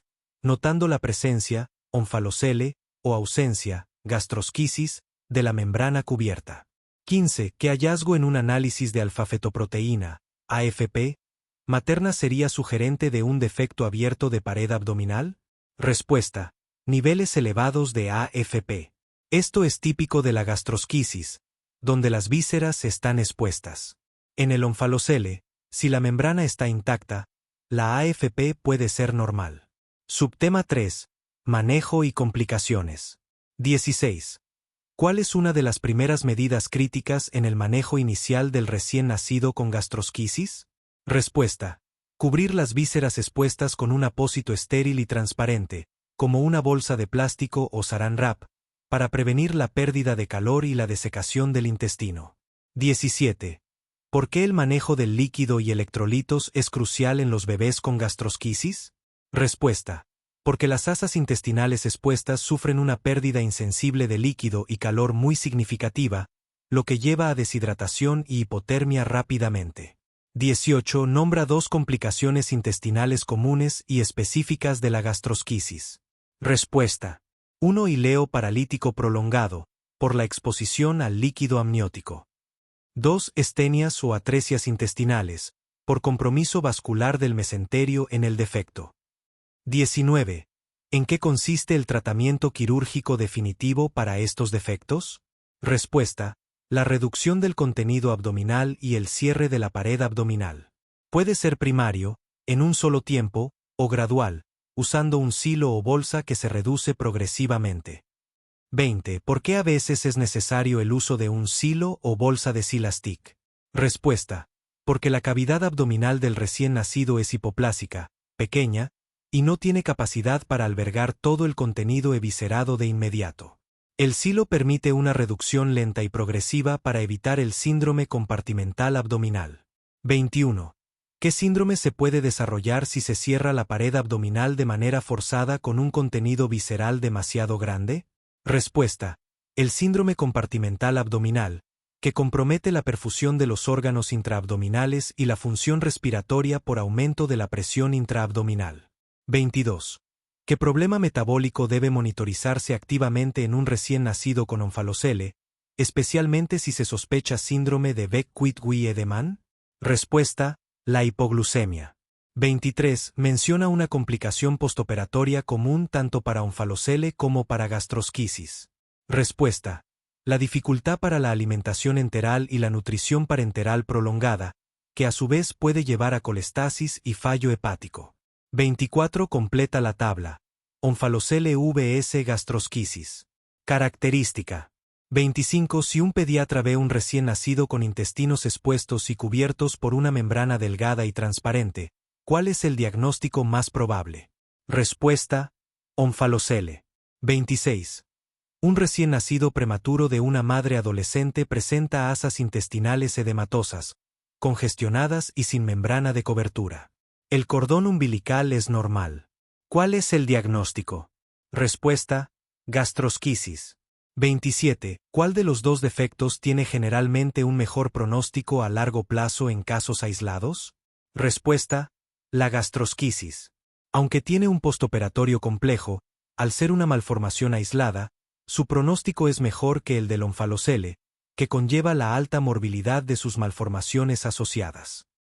notando la presencia, onfalocele, o ausencia, gastrosquisis, de la membrana cubierta. 15. ¿Qué hallazgo en un análisis de alfa-fetoproteína, AFP, materna sería sugerente de un defecto abierto de pared abdominal? Respuesta: niveles elevados de AFP. Esto es típico de la gastrosquisis, donde las vísceras están expuestas. En el onfalocele, si la membrana está intacta, la AFP puede ser normal. Subtema 3. Manejo y complicaciones. 16. ¿Cuál es una de las primeras medidas críticas en el manejo inicial del recién nacido con gastrosquisis? Respuesta: cubrir las vísceras expuestas con un apósito estéril y transparente, como una bolsa de plástico o saran wrap, para prevenir la pérdida de calor y la desecación del intestino. 17. ¿Por qué el manejo del líquido y electrolitos es crucial en los bebés con gastrosquisis? Respuesta: porque las asas intestinales expuestas sufren una pérdida insensible de líquido y calor muy significativa, lo que lleva a deshidratación y hipotermia rápidamente. 18. Nombra 2 complicaciones intestinales comunes y específicas de la gastrosquisis. Respuesta: 1. Ileo paralítico prolongado, por la exposición al líquido amniótico. 2. Estenias o atresias intestinales, por compromiso vascular del mesenterio en el defecto. 19. ¿En qué consiste el tratamiento quirúrgico definitivo para estos defectos? Respuesta: la reducción del contenido abdominal y el cierre de la pared abdominal. Puede ser primario, en un solo tiempo, o gradual, usando un silo o bolsa que se reduce progresivamente. 20. ¿Por qué a veces es necesario el uso de un silo o bolsa de Silastic? Respuesta: porque la cavidad abdominal del recién nacido es hipoplásica, pequeña, y no tiene capacidad para albergar todo el contenido eviscerado de inmediato. El silo permite una reducción lenta y progresiva para evitar el síndrome compartimental abdominal. 21. ¿Qué síndrome se puede desarrollar si se cierra la pared abdominal de manera forzada con un contenido visceral demasiado grande? Respuesta: el síndrome compartimental abdominal, que compromete la perfusión de los órganos intraabdominales y la función respiratoria por aumento de la presión intraabdominal. 22. ¿Qué problema metabólico debe monitorizarse activamente en un recién nacido con onfalocele, especialmente si se sospecha síndrome de Beck-Quid-Wiedemann? Respuesta: la hipoglucemia. 23. Menciona una complicación postoperatoria común tanto para onfalocele como para gastrosquisis. Respuesta: la dificultad para la alimentación enteral y la nutrición parenteral prolongada, que a su vez puede llevar a colestasis y fallo hepático. 24. Completa la tabla. Onfalocele vs gastrosquisis. Característica. 25. Si un pediatra ve un recién nacido con intestinos expuestos y cubiertos por una membrana delgada y transparente, ¿cuál es el diagnóstico más probable? Respuesta: onfalocele. 26. Un recién nacido prematuro de una madre adolescente presenta asas intestinales edematosas, congestionadas y sin membrana de cobertura. El cordón umbilical es normal. ¿Cuál es el diagnóstico? Respuesta: gastrosquisis. 27. ¿Cuál de los dos defectos tiene generalmente un mejor pronóstico a largo plazo en casos aislados? Respuesta: la gastrosquisis. Aunque tiene un postoperatorio complejo, al ser una malformación aislada, su pronóstico es mejor que el del onfalocele, que conlleva la alta morbilidad de sus malformaciones asociadas.